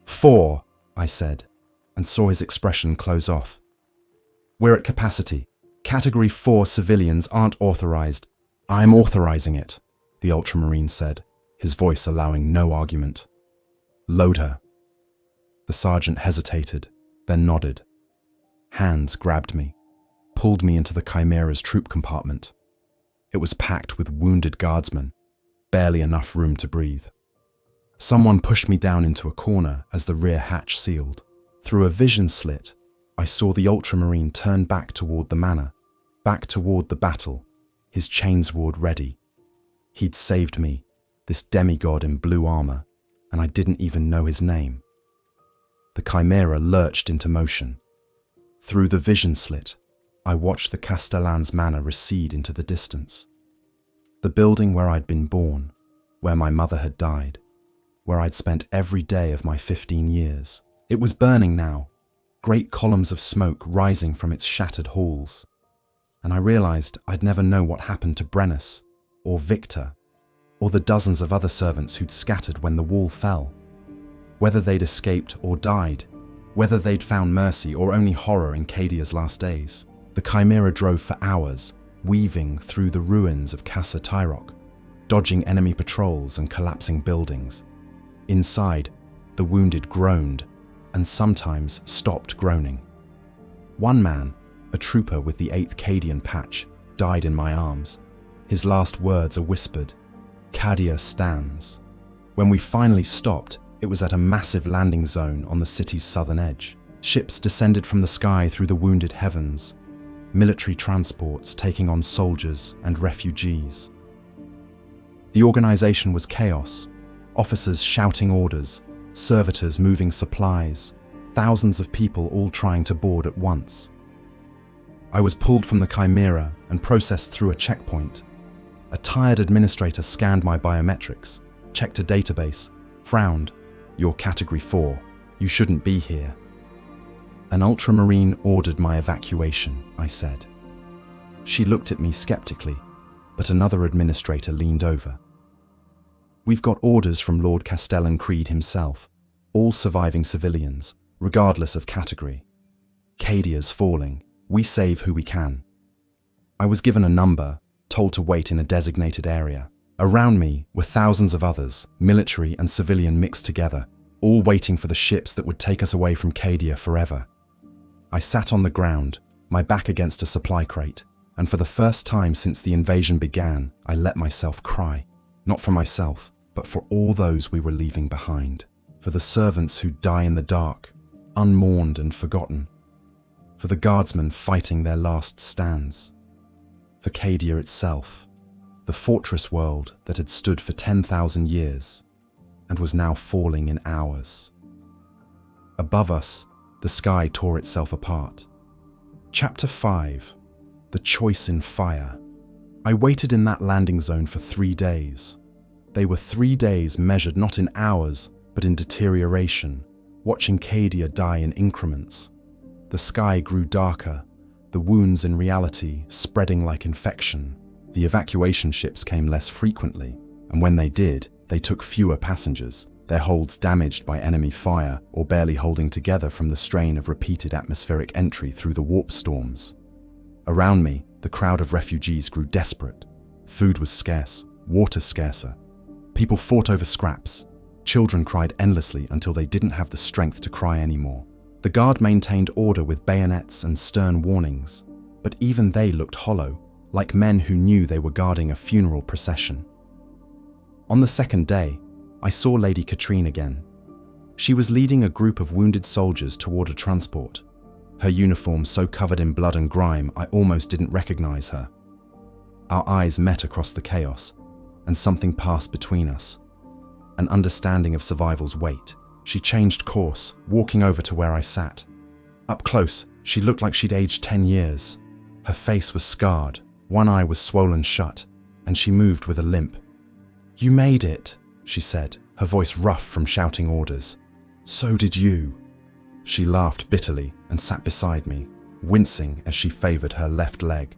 4, I said, and saw his expression close off. "We're at capacity. Category 4 civilians aren't authorized." "I'm authorizing it," the Ultramarine said, his voice allowing no argument. "Load her." The sergeant hesitated, then nodded. Hands grabbed me, pulled me into the Chimera's troop compartment. It was packed with wounded guardsmen, barely enough room to breathe. Someone pushed me down into a corner as the rear hatch sealed. Through a vision slit, I saw the Ultramarine turn back toward the manor, back toward the battle, his chainsword ready. He'd saved me, this demigod in blue armor, and I didn't even know his name. The Chimera lurched into motion. Through the vision slit, I watched the Castellan's manor recede into the distance. The building where I'd been born, where my mother had died, where I'd spent every day of my 15 years. It was burning now, great columns of smoke rising from its shattered halls. And I realized I'd never know what happened to Brennus, or Victor, or the dozens of other servants who'd scattered when the wall fell. Whether they'd escaped or died, whether they'd found mercy or only horror in Cadia's last days. The Chimera drove for hours, weaving through the ruins of Casa Tyrock, dodging enemy patrols and collapsing buildings. Inside, the wounded groaned, and sometimes stopped groaning. One man, a trooper with the 8th Cadian patch, died in my arms. His last words are whispered, "Cadia stands." When we finally stopped, it was at a massive landing zone on the city's southern edge. Ships descended from the sky through the wounded heavens, military transports taking on soldiers and refugees. The organization was chaos, officers shouting orders, servitors moving supplies, thousands of people all trying to board at once. I was pulled from the Chimera and processed through a checkpoint. A tired administrator scanned my biometrics, checked a database, frowned. "You're Category 4. You shouldn't be here." "An ultramarine ordered my evacuation," I said. She looked at me skeptically, but another administrator leaned over. "We've got orders from Lord Castellan Creed himself. All surviving civilians, regardless of category. Cadia's falling. We save who we can." I was given a number, told to wait in a designated area. Around me were thousands of others, military and civilian mixed together, all waiting for the ships that would take us away from Cadia forever. I sat on the ground, my back against a supply crate, and for the first time since the invasion began, I let myself cry. Not for myself, but for all those we were leaving behind. For the servants who die in the dark, unmourned and forgotten. For the guardsmen fighting their last stands. For Cadia itself, the fortress world that had stood for 10,000 years and was now falling in hours. Above us, the sky tore itself apart. Chapter 5. The Choice in Fire. I waited in that landing zone for 3 days. They were 3 days measured not in hours, but in deterioration, watching Cadia die in increments. The sky grew darker, the wounds in reality spreading like infection. The evacuation ships came less frequently, and when they did, they took fewer passengers, their holds damaged by enemy fire or barely holding together from the strain of repeated atmospheric entry through the warp storms. Around me, the crowd of refugees grew desperate. Food was scarce, water scarcer. People fought over scraps. Children cried endlessly until they didn't have the strength to cry anymore. The guard maintained order with bayonets and stern warnings, but even they looked hollow, like men who knew they were guarding a funeral procession. On the second day, I saw Lady Katrine again. She was leading a group of wounded soldiers toward a transport. Her uniform so covered in blood and grime I almost didn't recognize her. Our eyes met across the chaos, and something passed between us. An understanding of survival's weight. She changed course, walking over to where I sat. Up close, she looked like she'd aged 10 years. Her face was scarred, one eye was swollen shut, and she moved with a limp. "You made it," she said, her voice rough from shouting orders. "So did you." She laughed bitterly and sat beside me, wincing as she favored her left leg.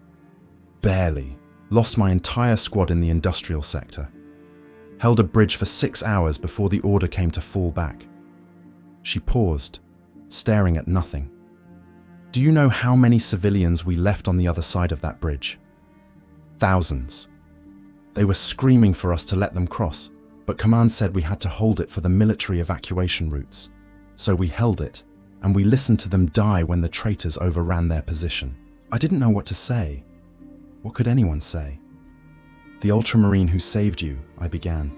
"Barely. Lost my entire squad in the industrial sector. Held a bridge for 6 hours before the order came to fall back." She paused, staring at nothing. "Do you know how many civilians we left on the other side of that bridge? Thousands. They were screaming for us to let them cross, but command said we had to hold it for the military evacuation routes. So we held it, and we listened to them die when the traitors overran their position. I didn't know what to say. What could anyone say? "The ultramarine who saved you," I began.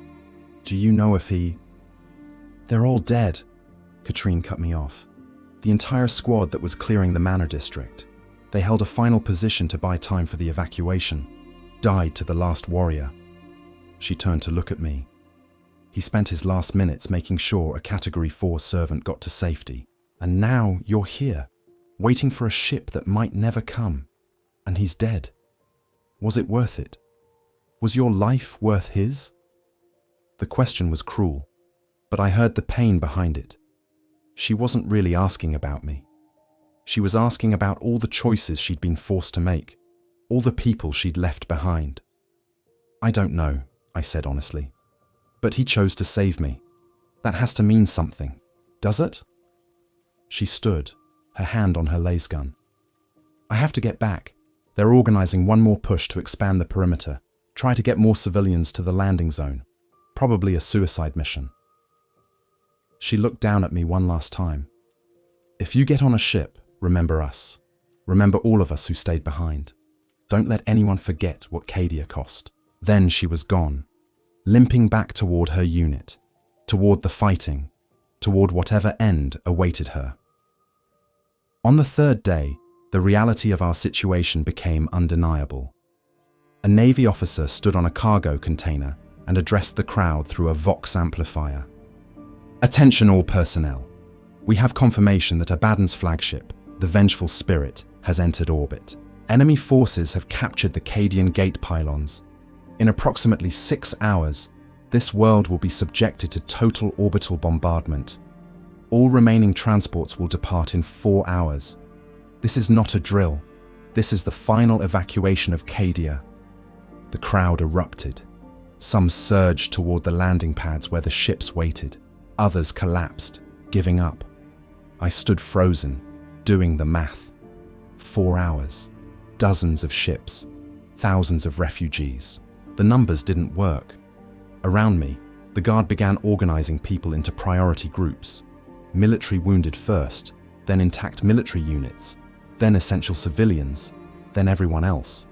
"Do you know if he—" "They're all dead," Katrine cut me off. "The entire squad that was clearing the manor district. They held a final position to buy time for the evacuation. Died to the last warrior." She turned to look at me. "He spent his last minutes making sure a Category 4 servant got to safety. And now you're here, waiting for a ship that might never come. And he's dead. Was it worth it? Was your life worth his?" The question was cruel, but I heard the pain behind it. She wasn't really asking about me. She was asking about all the choices she'd been forced to make, all the people she'd left behind. "I don't know," I said honestly. "But he chose to save me. That has to mean something, does it?" She stood, her hand on her laser gun. "I have to get back. They're organizing one more push to expand the perimeter, try to get more civilians to the landing zone. Probably a suicide mission." She looked down at me one last time. "If you get on a ship, remember us. Remember all of us who stayed behind. Don't let anyone forget what Cadia cost. Then she was gone, limping back toward her unit, toward the fighting, toward whatever end awaited her. On the third day, the reality of our situation became undeniable. A Navy officer stood on a cargo container and addressed the crowd through a Vox amplifier. Attention all personnel. We have confirmation that Abaddon's flagship, the Vengeful Spirit, has entered orbit. Enemy forces have captured the Cadian gate pylons. In approximately 6 hours, this world will be subjected to total orbital bombardment. All remaining transports will depart in 4 hours. This is not a drill. This is the final evacuation of Cadia. The crowd erupted. Some surged toward the landing pads where the ships waited. Others collapsed, giving up. I stood frozen, doing the math. 4 hours. Dozens of ships. Thousands of refugees. The numbers didn't work. Around me, the guard began organizing people into priority groups. Military wounded first, then intact military units, then essential civilians, then everyone else.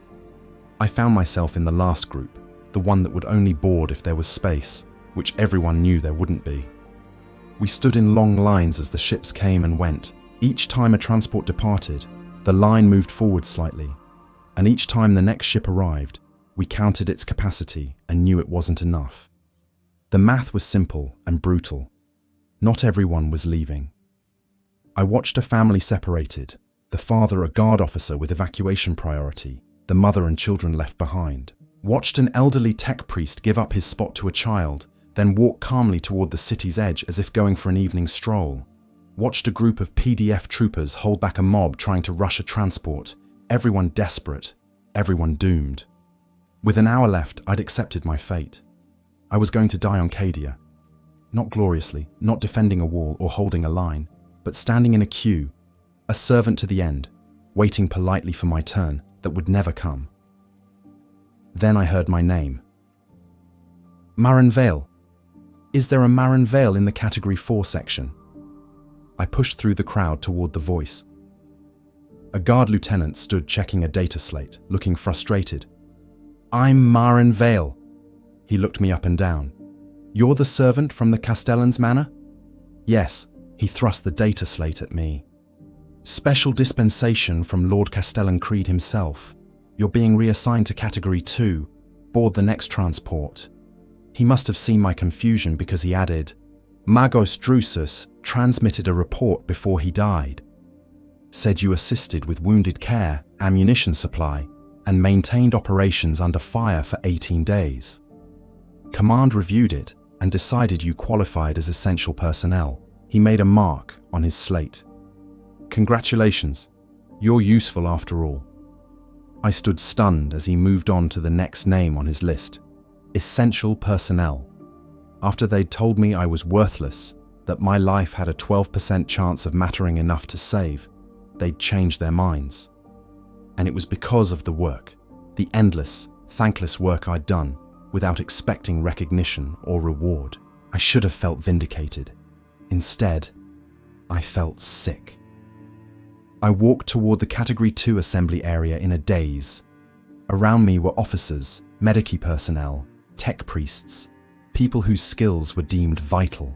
I found myself in the last group, the one that would only board if there was space, which everyone knew there wouldn't be. We stood in long lines as the ships came and went. Each time a transport departed, the line moved forward slightly, and each time the next ship arrived, we counted its capacity and knew it wasn't enough. The math was simple and brutal. Not everyone was leaving. I watched a family separated, the father a guard officer with evacuation priority, the mother and children left behind. Watched an elderly tech priest give up his spot to a child, then walk calmly toward the city's edge as if going for an evening stroll. Watched a group of PDF troopers hold back a mob trying to rush a transport, everyone desperate, everyone doomed. With an hour left, I'd accepted my fate. I was going to die on Cadia. Not gloriously, not defending a wall or holding a line, but standing in a queue, a servant to the end, waiting politely for my turn that would never come. Then I heard my name. Maren Vehl. Is there a Maren Vehl in the Category 4 section? I pushed through the crowd toward the voice. A guard lieutenant stood checking a data slate, looking frustrated. I'm Maren Vehl. He looked me up and down. You're the servant from the Castellan's manor? Yes, he thrust the data slate at me. Special dispensation from Lord Castellan Creed himself. You're being reassigned to Category 2, board the next transport. He must have seen my confusion because he added, Magos Drusus transmitted a report before he died. Said you assisted with wounded care, ammunition supply, and maintained operations under fire for 18 days. Command reviewed it and decided you qualified as essential personnel. He made a mark on his slate. Congratulations, you're useful after all. I stood stunned as he moved on to the next name on his list. Essential personnel. After they'd told me I was worthless, that my life had a 12% chance of mattering enough to save, they'd changed their minds. And it was because of the work, the endless, thankless work I'd done, without expecting recognition or reward. I should have felt vindicated. Instead, I felt sick. I walked toward the Category 2 assembly area in a daze. Around me were officers, medici personnel, tech priests, people whose skills were deemed vital.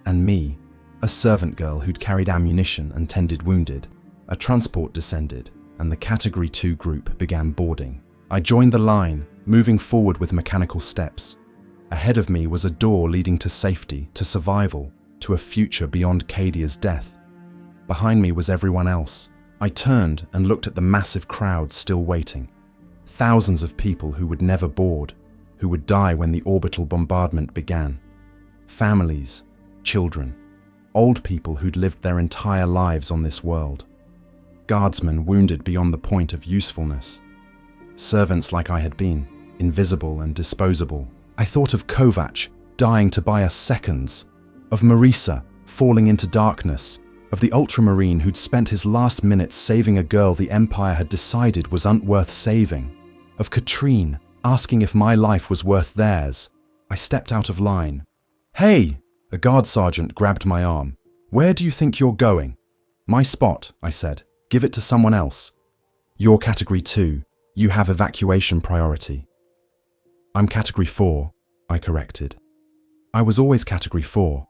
And me, a servant girl who'd carried ammunition and tended wounded. A transport descended, and the Category 2 group began boarding. I joined the line, moving forward with mechanical steps. Ahead of me was a door leading to safety, to survival, to a future beyond Cadia's death. Behind me was everyone else. I turned and looked at the massive crowd still waiting. Thousands of people who would never board, who would die when the orbital bombardment began. Families, children, old people who'd lived their entire lives on this world. Guardsmen wounded beyond the point of usefulness. Servants like I had been, invisible and disposable. I thought of Kovac dying to buy us seconds, of Marisa falling into darkness, of the ultramarine who'd spent his last minutes saving a girl the Empire had decided wasn't worth saving, of Katrine asking if my life was worth theirs. I stepped out of line. Hey! A guard sergeant grabbed my arm. Where do you think you're going? My spot, I said. Give it to someone else. You're Category 2. You have evacuation priority. I'm Category 4, I corrected. I was always Category 4.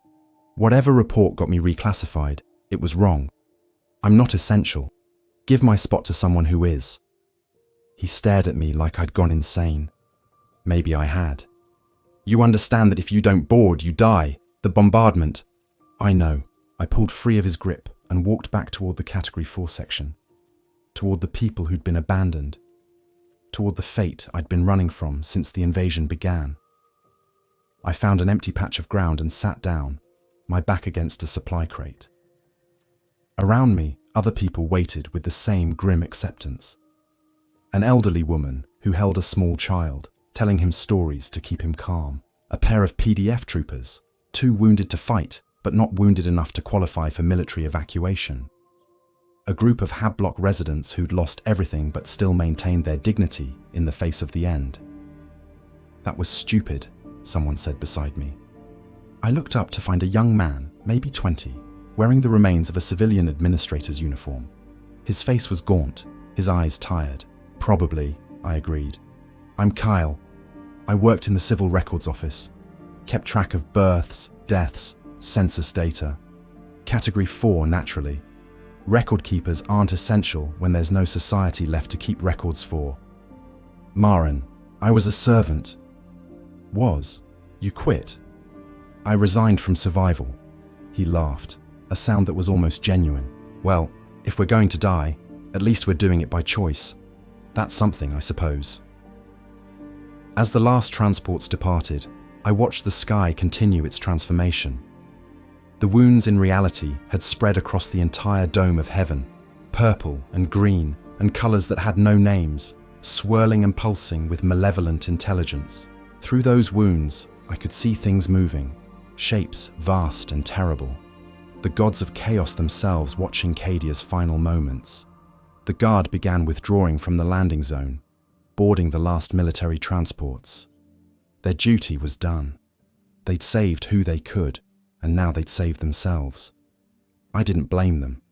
Whatever report got me reclassified, it was wrong. I'm not essential. Give my spot to someone who is. He stared at me like I'd gone insane. Maybe I had. You understand that if you don't board, you die. The bombardment. I know. I pulled free of his grip and walked back toward the Category 4 section. Toward the people who'd been abandoned. Toward the fate I'd been running from since the invasion began. I found an empty patch of ground and sat down, my back against a supply crate. Around me, other people waited with the same grim acceptance. An elderly woman who held a small child, telling him stories to keep him calm. A pair of PDF troopers, too wounded to fight, but not wounded enough to qualify for military evacuation. A group of Hab-block residents who'd lost everything but still maintained their dignity in the face of the end. That was stupid, someone said beside me. I looked up to find a young man, maybe 20, wearing the remains of a civilian administrator's uniform. His face was gaunt, his eyes tired. Probably, I agreed. I'm Kyle. I worked in the civil records office, kept track of births, deaths, census data. Category 4, naturally. Record keepers aren't essential when there's no society left to keep records for. Maren, I was a servant. Was? You quit? I resigned from survival. He laughed, a sound that was almost genuine. Well, if we're going to die, at least we're doing it by choice. That's something, I suppose. As the last transports departed, I watched the sky continue its transformation. The wounds in reality had spread across the entire dome of heaven, purple and green and colors that had no names, swirling and pulsing with malevolent intelligence. Through those wounds, I could see things moving, shapes vast and terrible. The gods of chaos themselves watching Cadia's final moments. The guard began withdrawing from the landing zone, boarding the last military transports. Their duty was done. They'd saved who they could, and now they'd save themselves. I didn't blame them.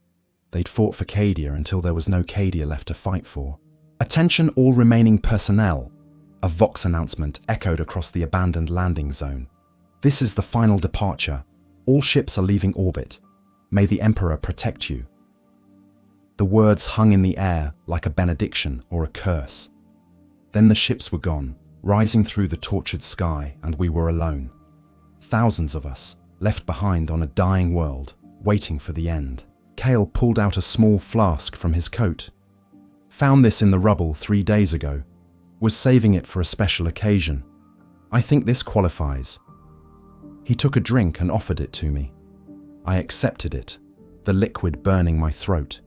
They'd fought for Cadia until there was no Cadia left to fight for. Attention all remaining personnel, a Vox announcement echoed across the abandoned landing zone. This is the final departure. All ships are leaving orbit. May the Emperor protect you. The words hung in the air like a benediction or a curse. Then the ships were gone, rising through the tortured sky, and we were alone. Thousands of us, left behind on a dying world, waiting for the end. Cale pulled out a small flask from his coat. Found this in the rubble 3 days ago. Was saving it for a special occasion. I think this qualifies. He took a drink and offered it to me. I accepted it, the liquid burning my throat.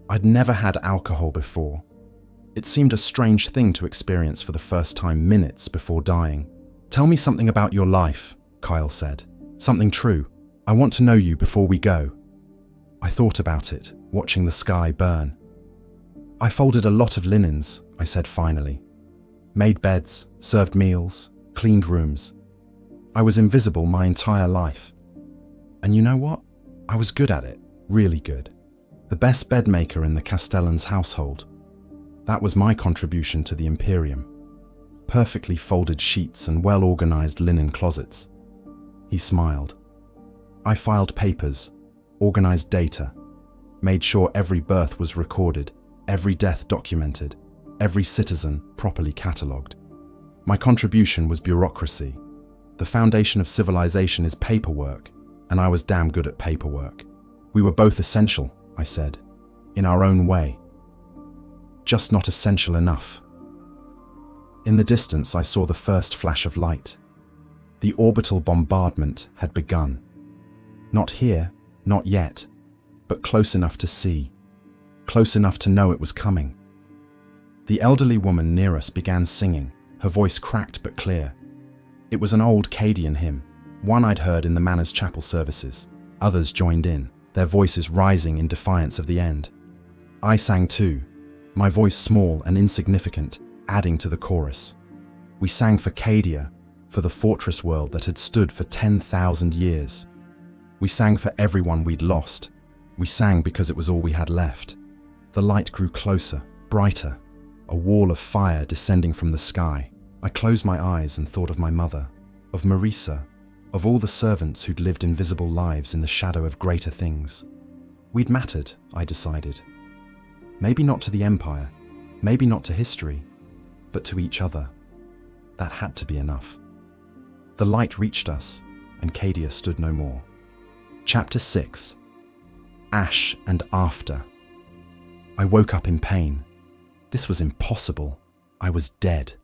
I'd never had alcohol before. It seemed a strange thing to experience for the first time minutes before dying. Tell me something about your life, Kyle said. Something true. I want to know you before we go. I thought about it, watching the sky burn. I folded a lot of linens, I said finally. Made beds, served meals, cleaned rooms. I was invisible my entire life. And you know what? I was good at it, really good. The best bed maker in the Castellan's household. That was my contribution to the Imperium. Perfectly folded sheets and well-organized linen closets. He smiled. I filed papers, organized data, made sure every birth was recorded, every death documented, every citizen properly catalogued. My contribution was bureaucracy. The foundation of civilization is paperwork, and I was damn good at paperwork. We were both essential, I said, in our own way. Just not essential enough. In the distance, I saw the first flash of light. The orbital bombardment had begun. Not here, not yet, but close enough to see, close enough to know it was coming. The elderly woman near us began singing, her voice cracked but clear. It was an old Cadian hymn, one I'd heard in the manor's chapel services. Others joined in, their voices rising in defiance of the end. I sang too, my voice small and insignificant, adding to the chorus. We sang for Cadia, for the fortress world that had stood for 10,000 years. We sang for everyone we'd lost. We sang because it was all we had left. The light grew closer, brighter, a wall of fire descending from the sky. I closed my eyes and thought of my mother, of Marisa, of all the servants who'd lived invisible lives in the shadow of greater things. We'd mattered, I decided. Maybe not to the Empire, maybe not to history, but to each other. That had to be enough. The light reached us, and Cadia stood no more. Chapter 6. Ash and After. I woke up in pain. This was impossible. I was dead.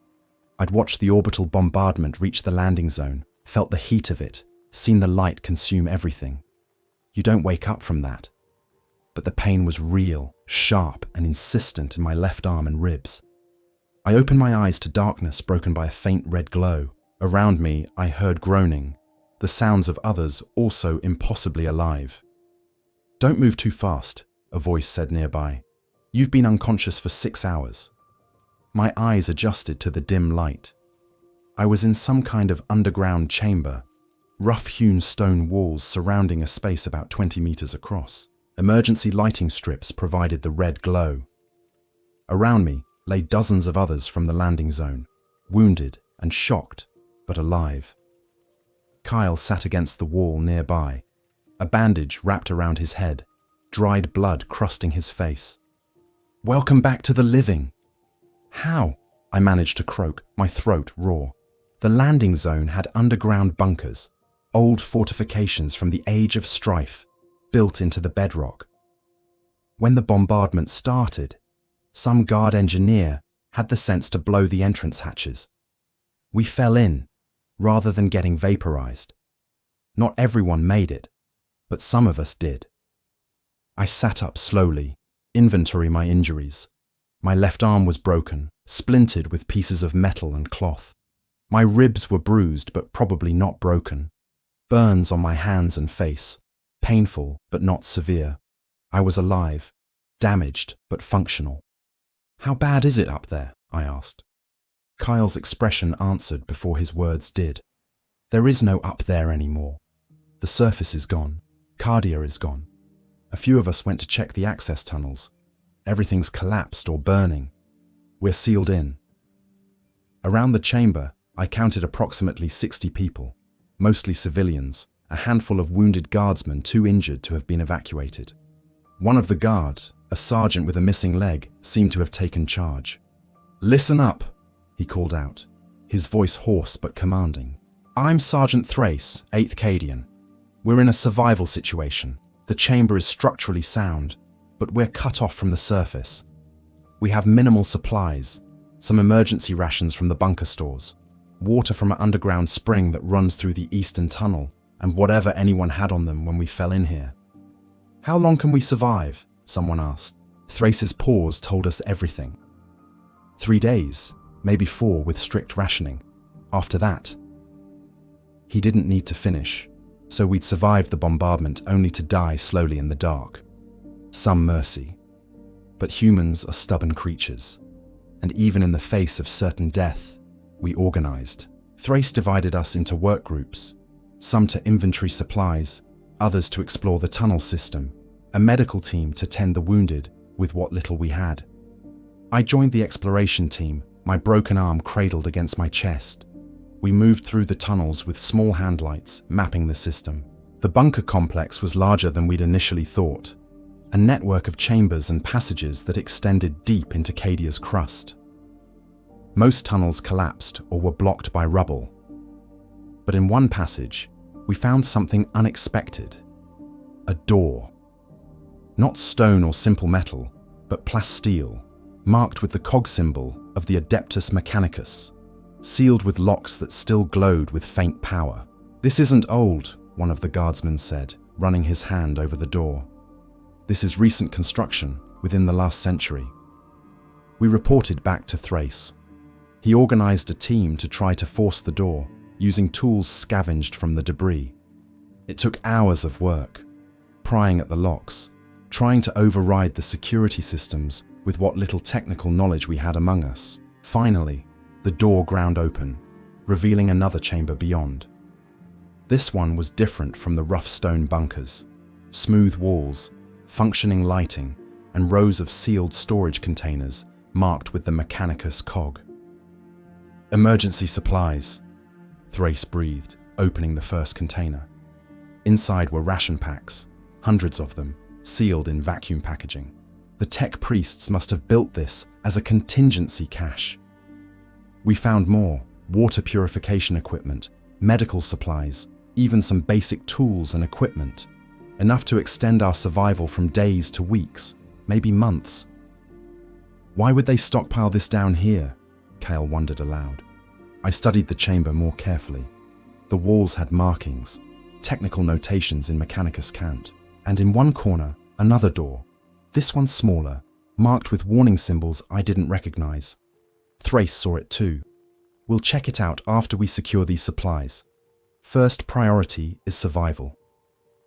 I'd watched the orbital bombardment reach the landing zone, felt the heat of it, seen the light consume everything. You don't wake up from that. But the pain was real, sharp, and insistent in my left arm and ribs. I opened my eyes to darkness broken by a faint red glow. Around me, I heard groaning, the sounds of others also impossibly alive. "Don't move too fast," a voice said nearby. "You've been unconscious for 6 hours." My eyes adjusted to the dim light. I was in some kind of underground chamber, rough-hewn stone walls surrounding a space about 20 meters across. Emergency lighting strips provided the red glow. Around me lay dozens of others from the landing zone, wounded and shocked, but alive. Kyle sat against the wall nearby, a bandage wrapped around his head, dried blood crusting his face. "Welcome back to the living." "How?" I managed to croak, my throat raw. The landing zone had underground bunkers, old fortifications from the age of strife, built into the bedrock. When the bombardment started, some guard engineer had the sense to blow the entrance hatches. We fell in, rather than getting vaporized. Not everyone made it, but some of us did. I sat up slowly, inventory my injuries. My left arm was broken, splintered with pieces of metal and cloth. My ribs were bruised but probably not broken. Burns on my hands and face, painful but not severe. I was alive, damaged but functional. "How bad is it up there?" I asked. Kyle's expression answered before his words did. "There is no up there anymore. The surface is gone. Cadia is gone. A few of us went to check the access tunnels. Everything's collapsed or burning. We're sealed in." Around the chamber, I counted approximately 60 people, mostly civilians, a handful of wounded guardsmen too injured to have been evacuated. One of the guard, a sergeant with a missing leg, seemed to have taken charge. "Listen up," he called out, his voice hoarse but commanding. "I'm Sergeant Thrace, 8th Cadian. We're in a survival situation. The chamber is structurally sound, but we're cut off from the surface. We have minimal supplies, some emergency rations from the bunker stores, water from an underground spring that runs through the eastern tunnel, and whatever anyone had on them when we fell in here." "How long can we survive?" someone asked. Thrace's pause told us everything. 3 days, maybe 4 with strict rationing. After that. He didn't need to finish, so we'd survived the bombardment only to die slowly in the dark. Some mercy. But humans are stubborn creatures, and even in the face of certain death, we organized. Thrace divided us into work groups, some to inventory supplies, others to explore the tunnel system, a medical team to tend the wounded with what little we had. I joined the exploration team, my broken arm cradled against my chest. We moved through the tunnels with small handlights, mapping the system. The bunker complex was larger than we'd initially thought, a network of chambers and passages that extended deep into Cadia's crust. Most tunnels collapsed or were blocked by rubble. But in one passage, we found something unexpected. A door. Not stone or simple metal, but plasteel, marked with the cog symbol of the Adeptus Mechanicus, sealed with locks that still glowed with faint power. "This isn't old," one of the guardsmen said, running his hand over the door. "This is recent construction, within the last century." We reported back to Thrace. He organized a team to try to force the door, using tools scavenged from the debris. It took hours of work, prying at the locks, trying to override the security systems with what little technical knowledge we had among us. Finally, the door ground open, revealing another chamber beyond. This one was different from the rough stone bunkers. Smooth walls, functioning lighting, and rows of sealed storage containers marked with the Mechanicus cog. Emergency supplies, Thrace breathed, opening the first container. Inside were ration packs, hundreds of them, sealed in vacuum packaging. The tech priests must have built this as a contingency cache. We found more: water purification equipment, medical supplies, even some basic tools and equipment. Enough to extend our survival from days to weeks, maybe months. Why would they stockpile this down here? Cale wondered aloud. I studied the chamber more carefully. The walls had markings, technical notations in Mechanicus cant, and in one corner, another door. This one smaller, marked with warning symbols I didn't recognize. Thrace saw it too. We'll check it out after we secure these supplies. First priority is survival.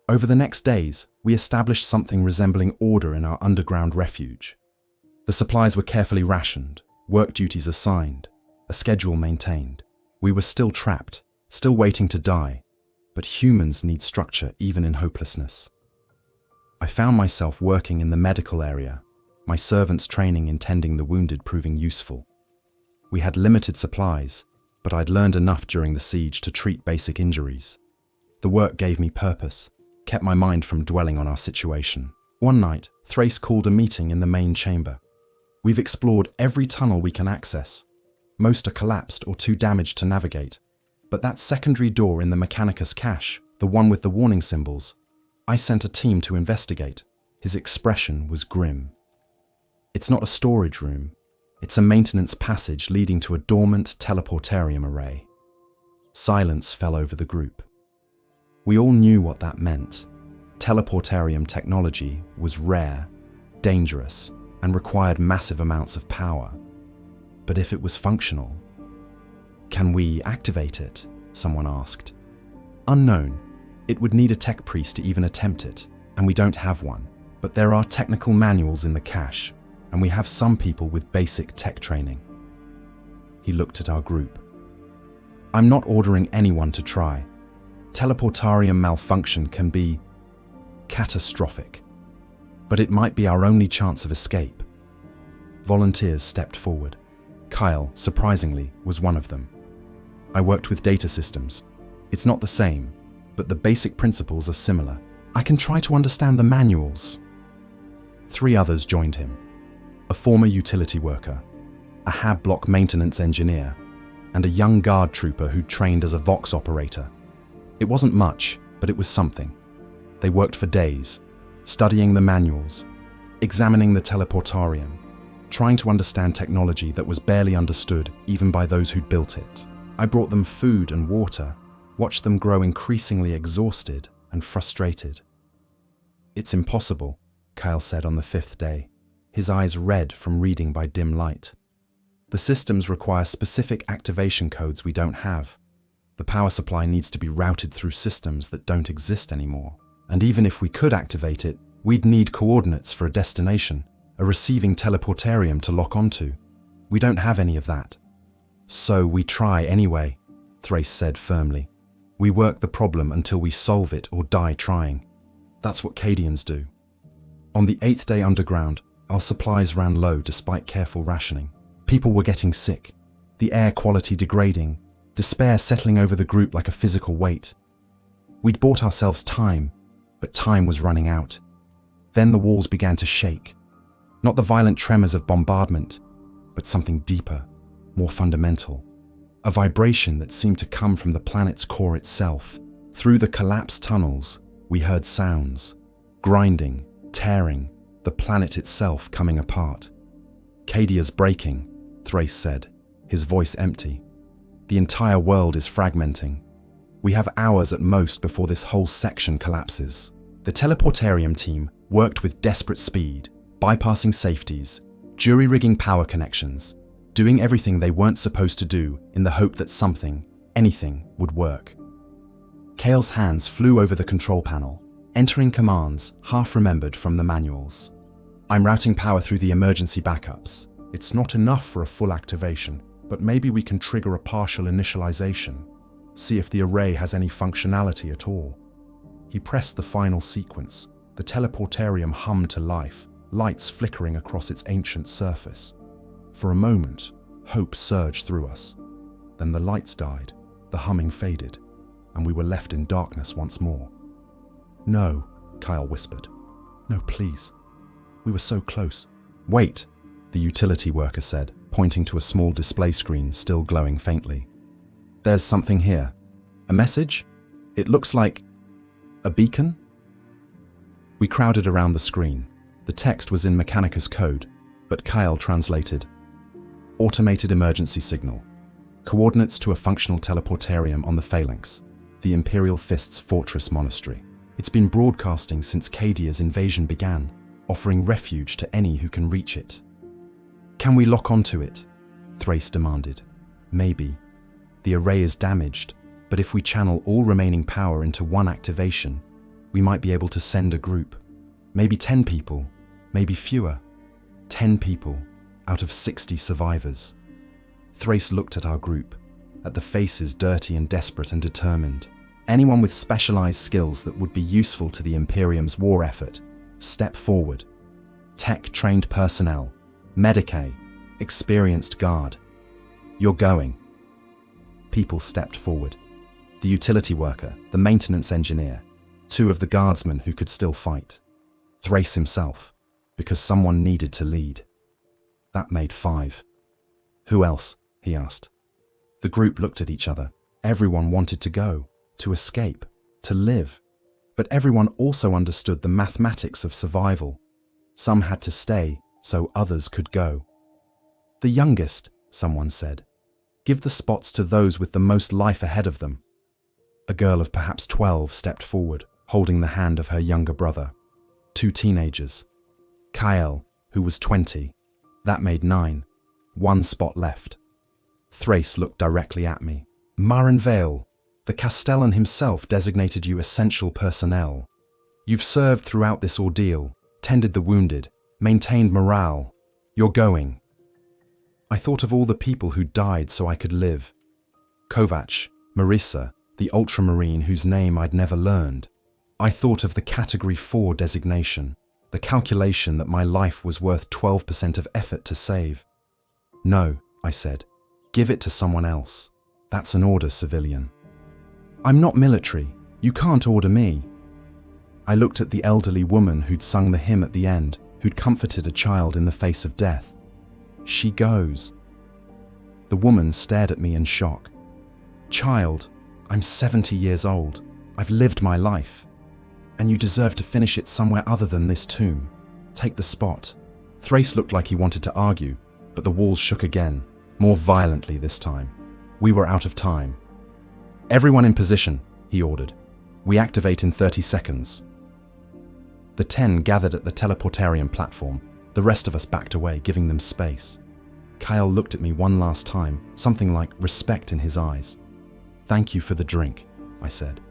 Over the next days, we established something resembling order in our underground refuge. The supplies were carefully rationed, work duties assigned, a schedule maintained. We were still trapped, still waiting to die, but humans need structure even in hopelessness. I found myself working in the medical area, my servants' training in tending the wounded proving useful. We had limited supplies, but I'd learned enough during the siege to treat basic injuries. The work gave me purpose, kept my mind from dwelling on our situation. One night, Thrace called a meeting in the main chamber. We've explored every tunnel we can access. Most are collapsed or too damaged to navigate. But that secondary door in the Mechanicus cache, the one with the warning symbols, I sent a team to investigate. His expression was grim. It's not a storage room. It's a maintenance passage leading to a dormant teleportarium array. Silence fell over the group. We all knew what that meant. Teleportarium technology was rare, dangerous, and required massive amounts of power. But if it was functional, can we activate it? Someone asked. Unknown. It would need a tech priest to even attempt it, and we don't have one. But there are technical manuals in the cache, and we have some people with basic tech training. He looked at our group. I'm not ordering anyone to try. Teleportarium malfunction can be catastrophic, but it might be our only chance of escape. Volunteers stepped forward. Kyle, surprisingly, was one of them. I worked with data systems. It's not the same, but the basic principles are similar. I can try to understand the manuals. 3 others joined him. A former utility worker, a HAB block maintenance engineer, and a young guard trooper who'd trained as a Vox operator. It wasn't much, but it was something. They worked for days, studying the manuals, examining the teleportarium, trying to understand technology that was barely understood even by those who'd built it. I brought them food and water, watched them grow increasingly exhausted and frustrated. It's impossible, Kyle said on the 5th day, his eyes red from reading by dim light. The systems require specific activation codes we don't have. The power supply needs to be routed through systems that don't exist anymore. And even if we could activate it, we'd need coordinates for a destination, a receiving teleportarium to lock onto. We don't have any of that. So we try anyway, Thrace said firmly. We work the problem until we solve it or die trying. That's what Cadians do. On the 8th day underground, our supplies ran low despite careful rationing. People were getting sick, the air quality degrading, despair settling over the group like a physical weight. We'd bought ourselves time, but time was running out. Then the walls began to shake. Not the violent tremors of bombardment, but something deeper, more fundamental. A vibration that seemed to come from the planet's core itself. Through the collapsed tunnels, we heard sounds, grinding, tearing, the planet itself coming apart. Cadia's breaking, Thrace said, his voice empty. The entire world is fragmenting. We have hours at most before this whole section collapses. The teleportarium team worked with desperate speed, bypassing safeties, jury-rigging power connections, doing everything they weren't supposed to do in the hope that something, anything, would work. Cale's hands flew over the control panel, entering commands half-remembered from the manuals. I'm routing power through the emergency backups. It's not enough for a full activation, but maybe we can trigger a partial initialization, see if the array has any functionality at all. He pressed the final sequence. The teleportarium hummed to life, lights flickering across its ancient surface. For a moment, hope surged through us. Then the lights died, the humming faded, and we were left in darkness once more. "No," Kyle whispered. "No, please. We were so close." "Wait," the utility worker said, pointing to a small display screen still glowing faintly. "There's something here. A message? It looks like a beacon?" We crowded around the screen. The text was in Mechanicus code, but Kyle translated. "Automated emergency signal. Coordinates to a functional teleportarium on the Phalanx, the Imperial Fist's fortress monastery. It's been broadcasting since Cadia's invasion began, offering refuge to any who can reach it." "Can we lock onto it?" Thrace demanded. "Maybe. The array is damaged, but if we channel all remaining power into one activation, we might be able to send a group. Maybe 10 people, maybe fewer. 10 people out of 60 survivors." Thrace looked at our group, at the faces dirty and desperate and determined. Anyone with specialized skills that would be useful to the Imperium's war effort, step forward. Tech-trained personnel, Medicae, experienced guard. "You're going." People stepped forward. The utility worker, the maintenance engineer, 2 of the guardsmen who could still fight. Thrace himself, because someone needed to lead. That made 5. "Who else?" he asked. The group looked at each other. Everyone wanted to go, to escape, to live. But everyone also understood the mathematics of survival. Some had to stay, so others could go. "The youngest," someone said. "Give the spots to those with the most life ahead of them." A girl of perhaps 12 stepped forward, holding the hand of her younger brother. 2 teenagers. Kyle, who was 20. That made 9. 1 spot left. Thrace looked directly at me. "Maren Vehl, the Castellan himself designated you essential personnel. You've served throughout this ordeal, tended the wounded, maintained morale. You're going." I thought of all the people who died so I could live. Kovac, Marissa, the ultramarine whose name I'd never learned. I thought of the Category 4 designation, the calculation that my life was worth 12% of effort to save. "No," I said. "Give it to someone else. That's an order, civilian." "I'm not military. You can't order me." I looked at the elderly woman who'd sung the hymn at the end, who'd comforted a child in the face of death. "She goes." The woman stared at me in shock. "Child, I'm 70 years old. I've lived my life. And you deserve to finish it somewhere other than this tomb. Take the spot." Thrace looked like he wanted to argue, but the walls shook again, more violently this time. We were out of time. "Everyone in position," he ordered. "We activate in 30 seconds. The 10 gathered at the teleportarium platform. The rest of us backed away, giving them space. Kyle looked at me one last time, something like respect in his eyes. "Thank you for the drink," I said.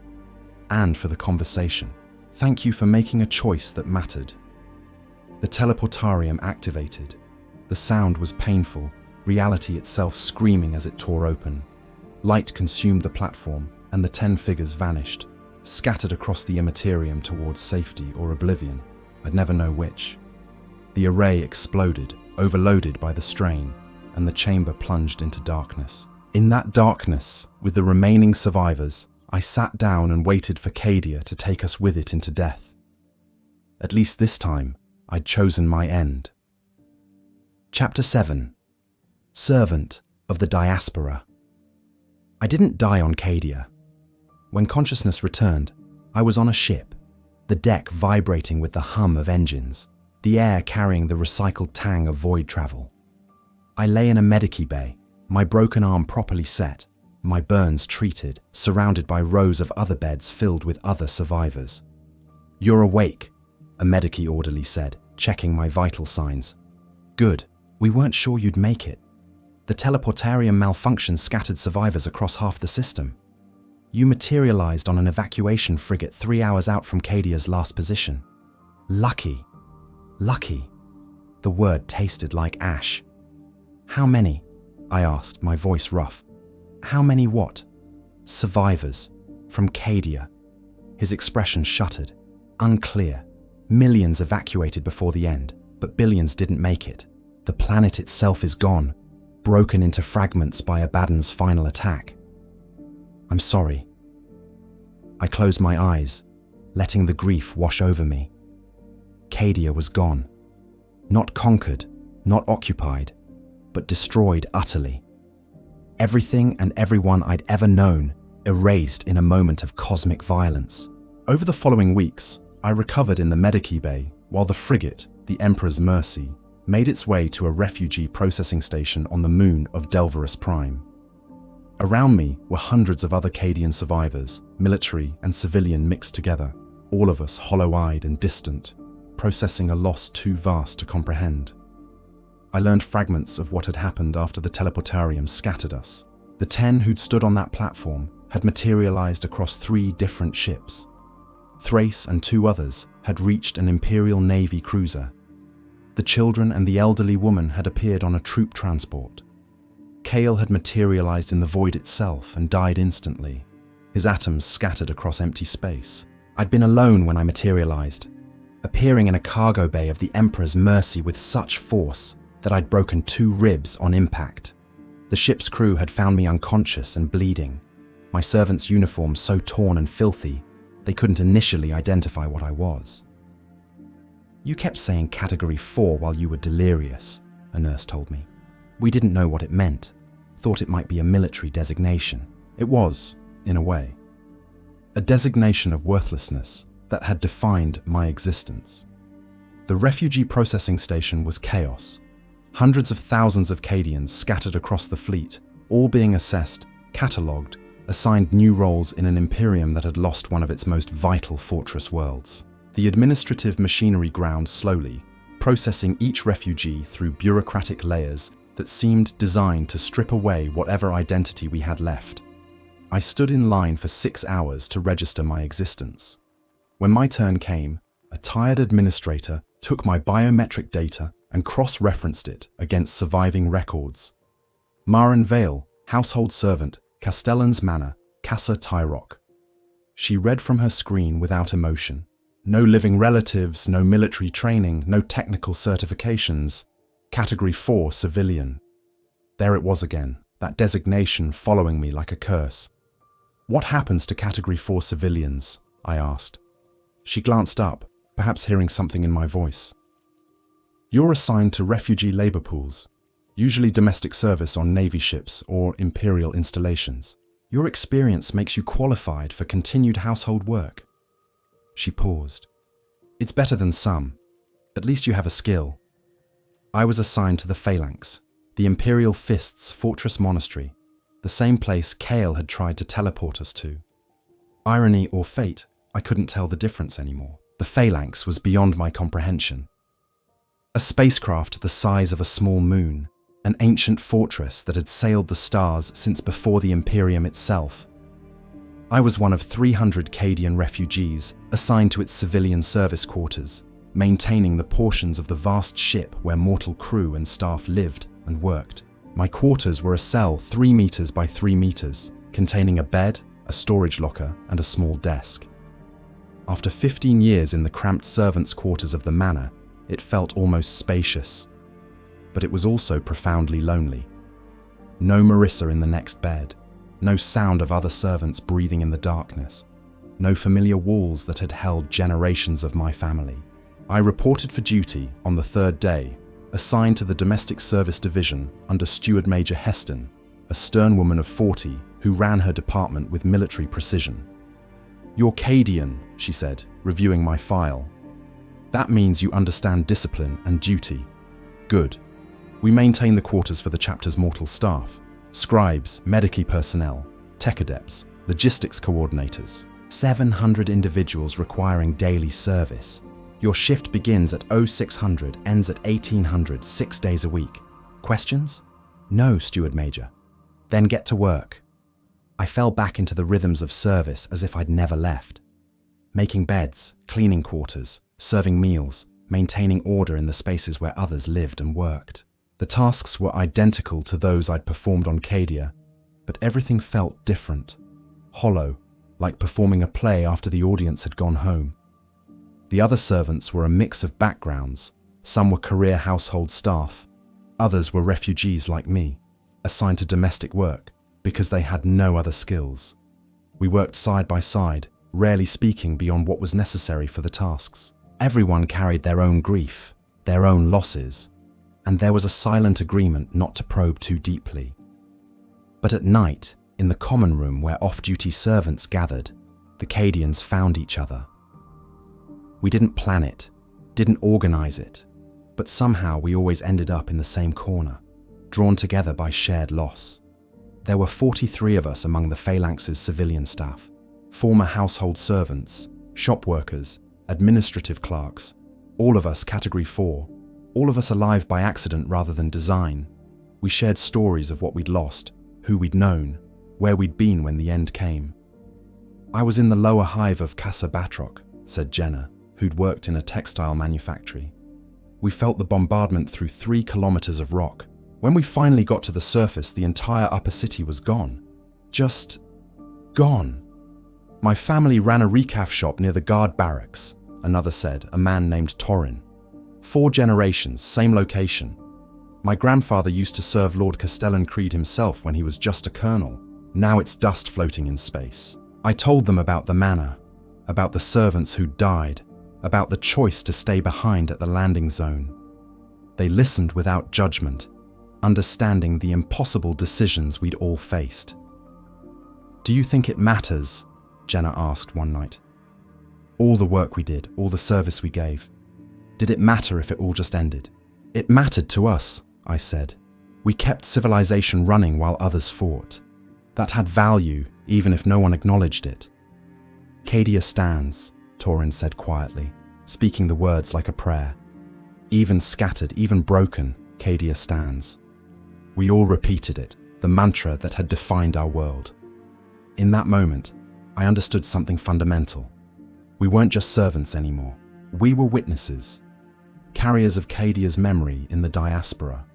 "And for the conversation. Thank you for making a choice that mattered." The teleportarium activated. The sound was painful, reality itself screaming as it tore open. Light consumed the platform, and the 10 figures vanished, scattered across the immaterium towards safety or oblivion. I'd never know which. The array exploded, overloaded by the strain, and the chamber plunged into darkness. In that darkness, with the remaining survivors, I sat down and waited for Cadia to take us with it into death. At least this time, I'd chosen my end. Chapter 7. Servant of the Diaspora. I didn't die on Cadia. When consciousness returned, I was on a ship, the deck vibrating with the hum of engines, the air carrying the recycled tang of void travel. I lay in a medici bay, my broken arm properly set, my burns treated, surrounded by rows of other beds filled with other survivors. "You're awake," a medici orderly said, checking my vital signs. "Good. We weren't sure you'd make it. The teleportarium malfunction scattered survivors across half the system. You materialized on an evacuation frigate 3 hours out from Cadia's last position. Lucky. Lucky." The word tasted like ash. "How many?" I asked, my voice rough. "How many what?" "Survivors. From Cadia." His expression shuttered. "Unclear. Millions evacuated before the end. but billions didn't make it. The planet itself is gone, broken into fragments by Abaddon's final attack. I'm sorry. I closed my eyes, letting the grief wash over me. Cadia was gone. Not conquered, not occupied, but destroyed utterly. Everything and everyone I'd ever known erased in a moment of cosmic violence. Over the following weeks, I recovered in the medici bay while the frigate, the Emperor's Mercy, made its way to a refugee processing station on the moon of Delverus Prime. Around me were hundreds of other Cadian survivors, military and civilian mixed together, all of us hollow-eyed and distant, processing a loss too vast to comprehend. I learned fragments of what had happened after the teleportarium scattered us. The 10 who'd stood on that platform had materialized across 3 different ships. Thrace and 2 others had reached an Imperial Navy cruiser. The children and the elderly woman had appeared on a troop transport. Kale had materialized in the void itself and died instantly, his atoms scattered across empty space. I'd been alone when I materialized, appearing in a cargo bay of the Emperor's Mercy with such force that I'd broken 2 ribs on impact. The ship's crew had found me unconscious and bleeding, my servant's uniform so torn and filthy they couldn't initially identify what I was. You kept saying Category 4 while you were delirious, a nurse told me. We didn't know what it meant, thought it might be a military designation. It was, in a way. A designation of worthlessness that had defined my existence. The refugee processing station was chaos. Hundreds of thousands of Cadians scattered across the fleet, all being assessed, catalogued, assigned new roles in an imperium that had lost one of its most vital fortress worlds. The administrative machinery ground slowly, processing each refugee through bureaucratic layers that seemed designed to strip away whatever identity we had left. I stood in line for 6 hours to register my existence. When my turn came, a tired administrator took my biometric data and cross-referenced it against surviving records. Maren Vehl, household servant, Castellan's manor, Casa Tyrock. She read from her screen without emotion. No living relatives, no military training, no technical certifications. Category 4 civilian. There it was again, that designation following me like a curse. What happens to Category 4 civilians? I asked. She glanced up, perhaps hearing something in my voice. You're assigned to refugee labor pools, usually domestic service on Navy ships or Imperial installations. Your experience makes you qualified for continued household work. She paused. It's better than some. At least you have a skill. I was assigned to the Phalanx, the Imperial Fist's fortress monastery, the same place Kale had tried to teleport us to. Irony or fate, I couldn't tell the difference anymore. The Phalanx was beyond my comprehension. A spacecraft the size of a small moon, an ancient fortress that had sailed the stars since before the Imperium itself. I was one of 300 Cadian refugees assigned to its civilian service quarters, maintaining the portions of the vast ship where mortal crew and staff lived and worked. My quarters were a cell 3 meters by 3 meters, containing a bed, a storage locker, and a small desk. After 15 years in the cramped servants' quarters of the manor, it felt almost spacious. But it was also profoundly lonely. No Marissa in the next bed, no sound of other servants breathing in the darkness, no familiar walls that had held generations of my family. I reported for duty on the 3rd day, assigned to the Domestic Service Division under Steward Major Heston, a stern woman of 40 who ran her department with military precision. You're Cadian, she said, reviewing my file. That means you understand discipline and duty. Good. We maintain the quarters for the chapter's mortal staff, scribes, medici personnel, tech adepts, logistics coordinators, 700 individuals requiring daily service. Your shift begins at 0600, ends at 1800, 6 days a week. Questions? No, Steward Major. Then get to work. I fell back into the rhythms of service as if I'd never left. Making beds, cleaning quarters, serving meals, maintaining order in the spaces where others lived and worked. The tasks were identical to those I'd performed on Cadia, but everything felt different, hollow, like performing a play after the audience had gone home. The other servants were a mix of backgrounds, Some were career household staff. Others were refugees like me, assigned to domestic work because they had no other skills. We worked side by side, rarely speaking beyond what was necessary for the tasks. Everyone carried their own grief, their own losses, and there was a silent agreement not to probe too deeply. But at night, in the common room where off-duty servants gathered, the Cadians found each other. We didn't plan it, didn't organize it, but somehow we always ended up in the same corner, drawn together by shared loss. There were 43 of us among the phalanx's civilian staff, former household servants, shop workers, administrative clerks, all of us Category 4, all of us alive by accident rather than design. We shared stories of what we'd lost, who we'd known, where we'd been when the end came. I was in the lower hive of Casa Batroc, said Jenna, who'd worked in a textile manufactory. We felt the bombardment through 3 kilometers of rock. When we finally got to the surface, the entire upper city was gone. Just gone. My family ran a recaf shop near the guard barracks, another said, a man named Torin. 4 generations, same location. My grandfather used to serve Lord Castellan Creed himself when he was just a colonel. Now it's dust floating in space. I told them about the manor, about the servants who died, about the choice to stay behind at the landing zone. They listened without judgment, understanding the impossible decisions we'd all faced. "Do you think it matters?" Jenna asked one night. "All the work we did, all the service we gave. Did it matter if it all just ended?" "It mattered to us," I said. "We kept civilization running while others fought. That had value, even if no one acknowledged it." "Cadia stands," Torin said quietly, speaking the words like a prayer. "Even scattered, even broken, Cadia stands." We all repeated it, the mantra that had defined our world. In that moment, I understood something fundamental. We weren't just servants anymore. We were witnesses, carriers of Cadia's memory in the diaspora,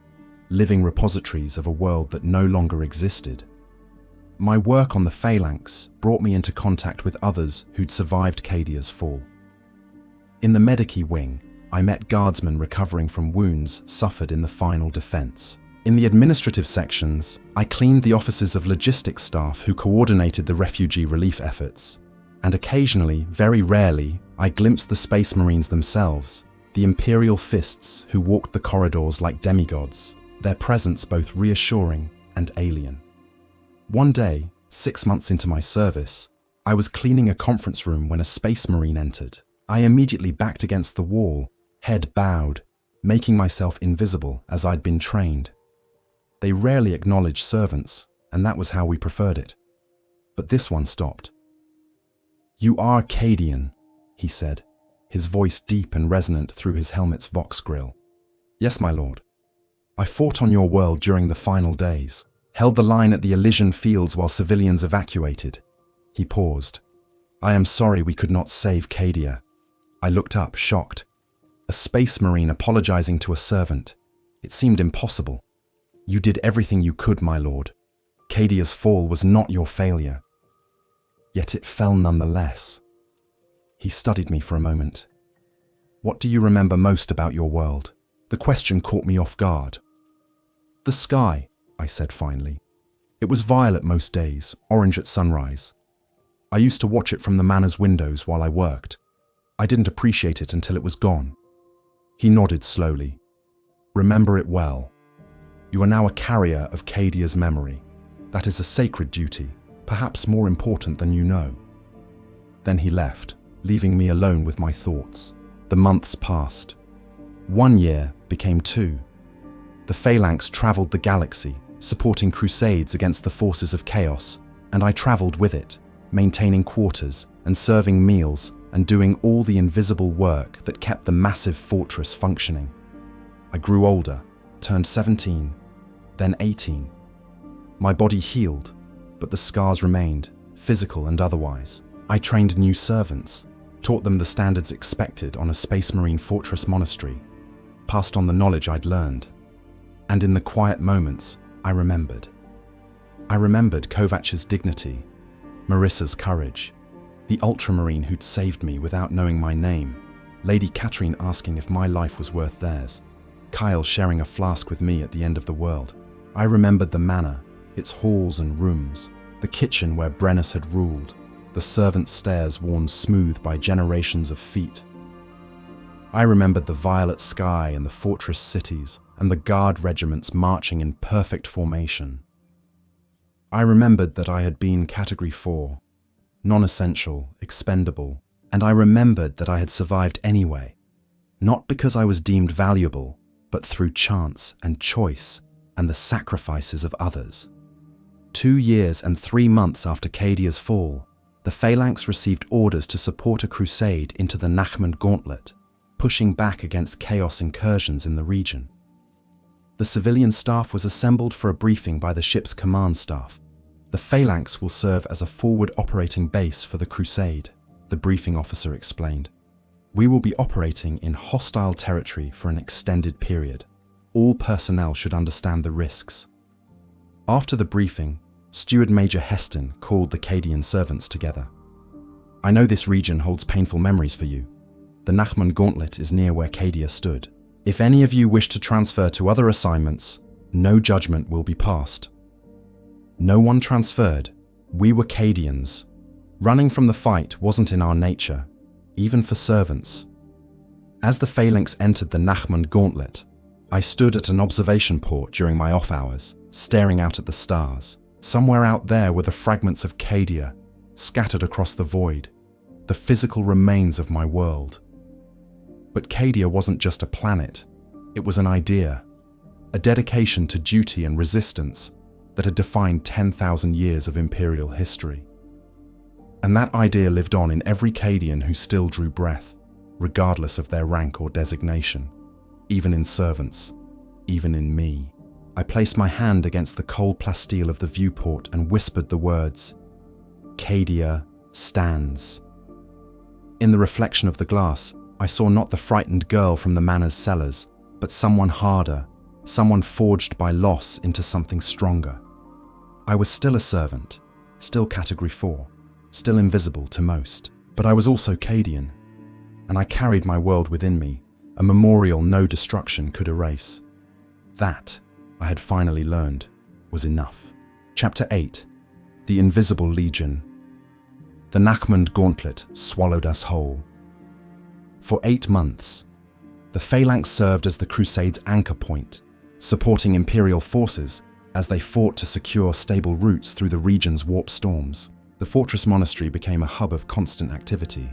living repositories of a world that no longer existed. My work on the phalanx brought me into contact with others who'd survived Cadia's fall. In the Medici wing, I met guardsmen recovering from wounds suffered in the final defense. In the administrative sections, I cleaned the offices of logistics staff who coordinated the refugee relief efforts. And occasionally, very rarely, I glimpsed the Space Marines themselves, the Imperial fists who walked the corridors like demigods, their presence both reassuring and alien. One day, 6 months into my service, I was cleaning a conference room when a Space Marine entered. I immediately backed against the wall, head bowed, making myself invisible as I'd been trained. They rarely acknowledged servants, and that was how we preferred it. But this one stopped. "You are Cadian," he said, his voice deep and resonant through his helmet's vox grill. "Yes, my lord. I fought on your world during the final days, held the line at the Elysian fields while civilians evacuated." He paused. "I am sorry we could not save Cadia." I looked up, shocked. A Space Marine apologizing to a servant. It seemed impossible. "You did everything you could, my lord. Cadia's fall was not your failure." Yet it fell nonetheless. He studied me for a moment. "What do you remember most about your world?" The question caught me off guard. "The sky," I said finally. "It was violet most days, orange at sunrise. I used to watch it from the manor's windows while I worked. I didn't appreciate it until it was gone." He nodded slowly. "Remember it well. You are now a carrier of Cadia's memory. That is a sacred duty, perhaps more important than you know." Then he left, leaving me alone with my thoughts. The months passed. 1 year became 2. The phalanx traveled the galaxy, supporting crusades against the forces of chaos, and I traveled with it, maintaining quarters and serving meals and doing all the invisible work that kept the massive fortress functioning. I grew older, turned 17, then 18. My body healed, but the scars remained, physical and otherwise. I trained new servants, taught them the standards expected on a Space Marine fortress monastery, passed on the knowledge I'd learned. And in the quiet moments, I remembered. I remembered Kovac's dignity, Marissa's courage, the Ultramarine who'd saved me without knowing my name, Lady Catherine asking if my life was worth theirs, Kyle sharing a flask with me at the end of the world. I remembered the manor, its halls and rooms, the kitchen where Brennus had ruled, the servants' stairs worn smooth by generations of feet. I remembered the violet sky and the fortress cities, and the guard regiments marching in perfect formation. I remembered that I had been Category 4, non-essential, expendable, and I remembered that I had survived anyway, not because I was deemed valuable, but through chance and choice and the sacrifices of others. 2 years and 3 months after Cadia's fall, the Phalanx received orders to support a crusade into the Nachman Gauntlet, pushing back against chaos incursions in the region. The civilian staff was assembled for a briefing by the ship's command staff. The Phalanx will serve as a forward operating base for the crusade, the briefing officer explained. We will be operating in hostile territory for an extended period. All personnel should understand the risks. After the briefing, Steward Major Heston called the Cadian servants together. I know this region holds painful memories for you. The Nachman Gauntlet is near where Cadia stood. If any of you wish to transfer to other assignments, no judgment will be passed. No one transferred. We were Cadians. Running from the fight wasn't in our nature, even for servants. As the Phalanx entered the Nachman Gauntlet, I stood at an observation port during my off hours, staring out at the stars. Somewhere out there were the fragments of Cadia, scattered across the void, the physical remains of my world. But Cadia wasn't just a planet, it was an idea, a dedication to duty and resistance that had defined 10,000 years of Imperial history. And that idea lived on in every Cadian who still drew breath, regardless of their rank or designation, even in servants, even in me. I placed my hand against the cold plasteel of the viewport and whispered the words, "Cadia stands." In the reflection of the glass, I saw not the frightened girl from the manor's cellars, but someone harder, someone forged by loss into something stronger. I was still a servant, still Category 4, still invisible to most, but I was also Cadian, and I carried my world within me, a memorial no destruction could erase. That, I had finally learned, was enough. Chapter 8. The Invisible Legion. The Nachman Gauntlet swallowed us whole. For 8 months, the Phalanx served as the Crusade's anchor point, supporting Imperial forces as they fought to secure stable routes through the region's warp storms. The fortress monastery became a hub of constant activity,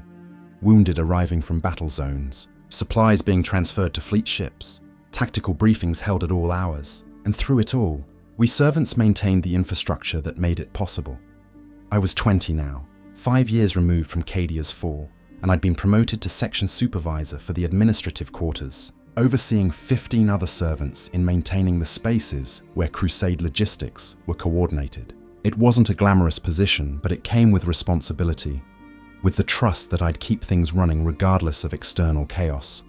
wounded arriving from battle zones, supplies being transferred to fleet ships, tactical briefings held at all hours, and through it all, we servants maintained the infrastructure that made it possible. I was 20 now, 5 years removed from Cadia's fall, and I'd been promoted to section supervisor for the administrative quarters, overseeing 15 other servants in maintaining the spaces where Crusade logistics were coordinated. It wasn't a glamorous position, but it came with responsibility, with the trust that I'd keep things running regardless of external chaos.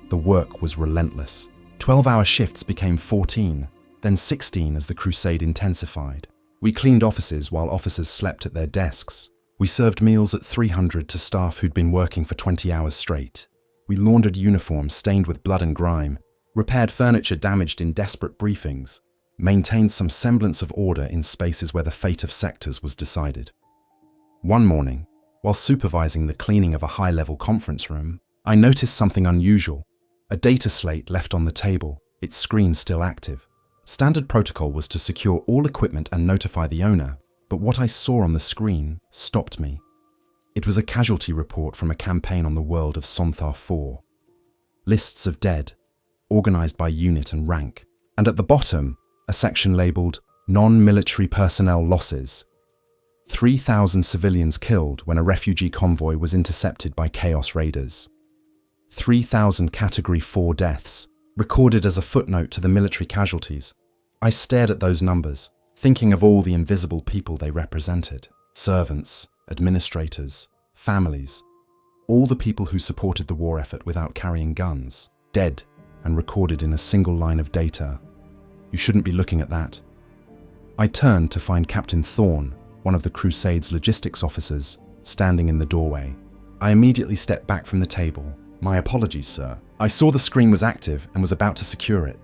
The work was relentless. 12-hour shifts became 14, then 16 as the Crusade intensified. We cleaned offices while officers slept at their desks. We served meals at 300 to staff who'd been working for 20 hours straight. We laundered uniforms stained with blood and grime, repaired furniture damaged in desperate briefings, maintained some semblance of order in spaces where the fate of sectors was decided. One morning, while supervising the cleaning of a high-level conference room, I noticed something unusual. A data slate left on the table, its screen still active. Standard protocol was to secure all equipment and notify the owner, but what I saw on the screen stopped me. It was a casualty report from a campaign on the world of Sonthar 4. Lists of dead, organized by unit and rank, and at the bottom, a section labeled Non-Military Personnel Losses. 3,000 civilians killed when a refugee convoy was intercepted by Chaos Raiders. 3,000 Category 4 deaths, recorded as a footnote to the military casualties. I stared at those numbers, thinking of all the invisible people they represented. Servants, administrators, families, all the people who supported the war effort without carrying guns, dead and recorded in a single line of data. You shouldn't be looking at that. I turned to find Captain Thorne, one of the Crusade's logistics officers, standing in the doorway. I immediately stepped back from the table, My apologies, sir. I saw the screen was active and was about to secure it.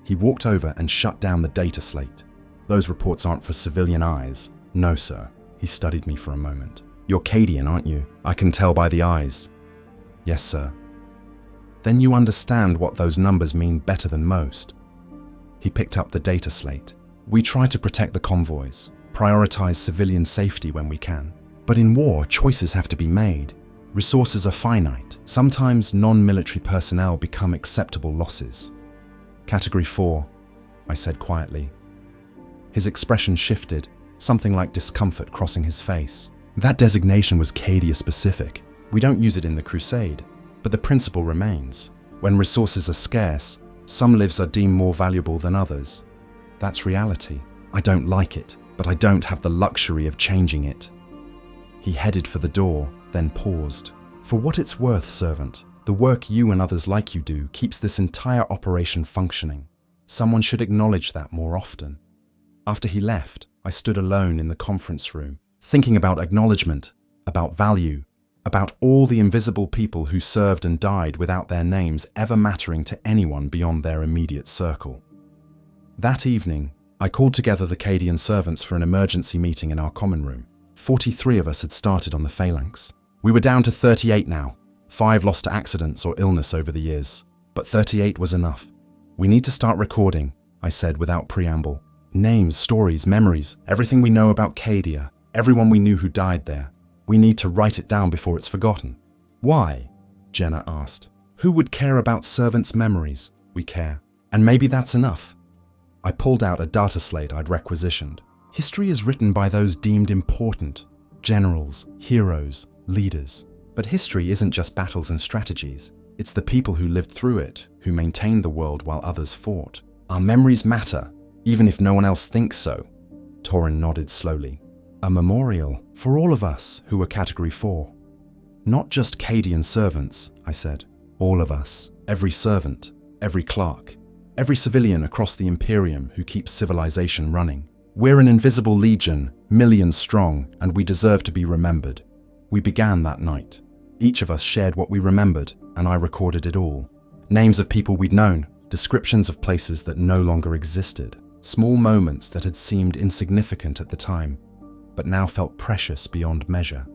He walked over and shut down the data slate. Those reports aren't for civilian eyes. No, sir. He studied me for a moment. You're Cadian, aren't you? I can tell by the eyes. Yes, sir. Then you understand what those numbers mean better than most. He picked up the data slate. We try to protect the convoys, prioritize civilian safety when we can. But in war, choices have to be made. Resources are finite. Sometimes non-military personnel become acceptable losses. Category 4, I said quietly. His expression shifted, something like discomfort crossing his face. That designation was Cadia specific. We don't use it in the Crusade, but the principle remains. When resources are scarce, some lives are deemed more valuable than others. That's reality. I don't like it, but I don't have the luxury of changing it. He headed for the door, then paused. For what it's worth, servant, the work you and others like you do keeps this entire operation functioning. Someone should acknowledge that more often. After he left, I stood alone in the conference room, thinking about acknowledgement, about value, about all the invisible people who served and died without their names ever mattering to anyone beyond their immediate circle. That evening, I called together the Cadian servants for an emergency meeting in our common room. 43 of us had started on the phalanx. We were down to 38 now, 5 lost to accidents or illness over the years. But 38 was enough. We need to start recording, I said without preamble. Names, stories, memories, everything we know about Cadia, everyone we knew who died there. We need to write it down before it's forgotten. Why? Jenna asked. Who would care about servants' memories? We care. And maybe that's enough. I pulled out a data slate I'd requisitioned. History is written by those deemed important. Generals, heroes, leaders. But history isn't just battles and strategies. It's the people who lived through it, who maintained the world while others fought. Our memories matter, even if no one else thinks so. Torin nodded slowly. A memorial for all of us who were Category 4. Not just Cadian servants, I said. All of us. Every servant, every clerk, every civilian across the Imperium who keeps civilization running. We're an invisible legion, millions strong, and we deserve to be remembered. We began that night. Each of us shared what we remembered, and I recorded it all. Names of people we'd known, descriptions of places that no longer existed, small moments that had seemed insignificant at the time, but now felt precious beyond measure.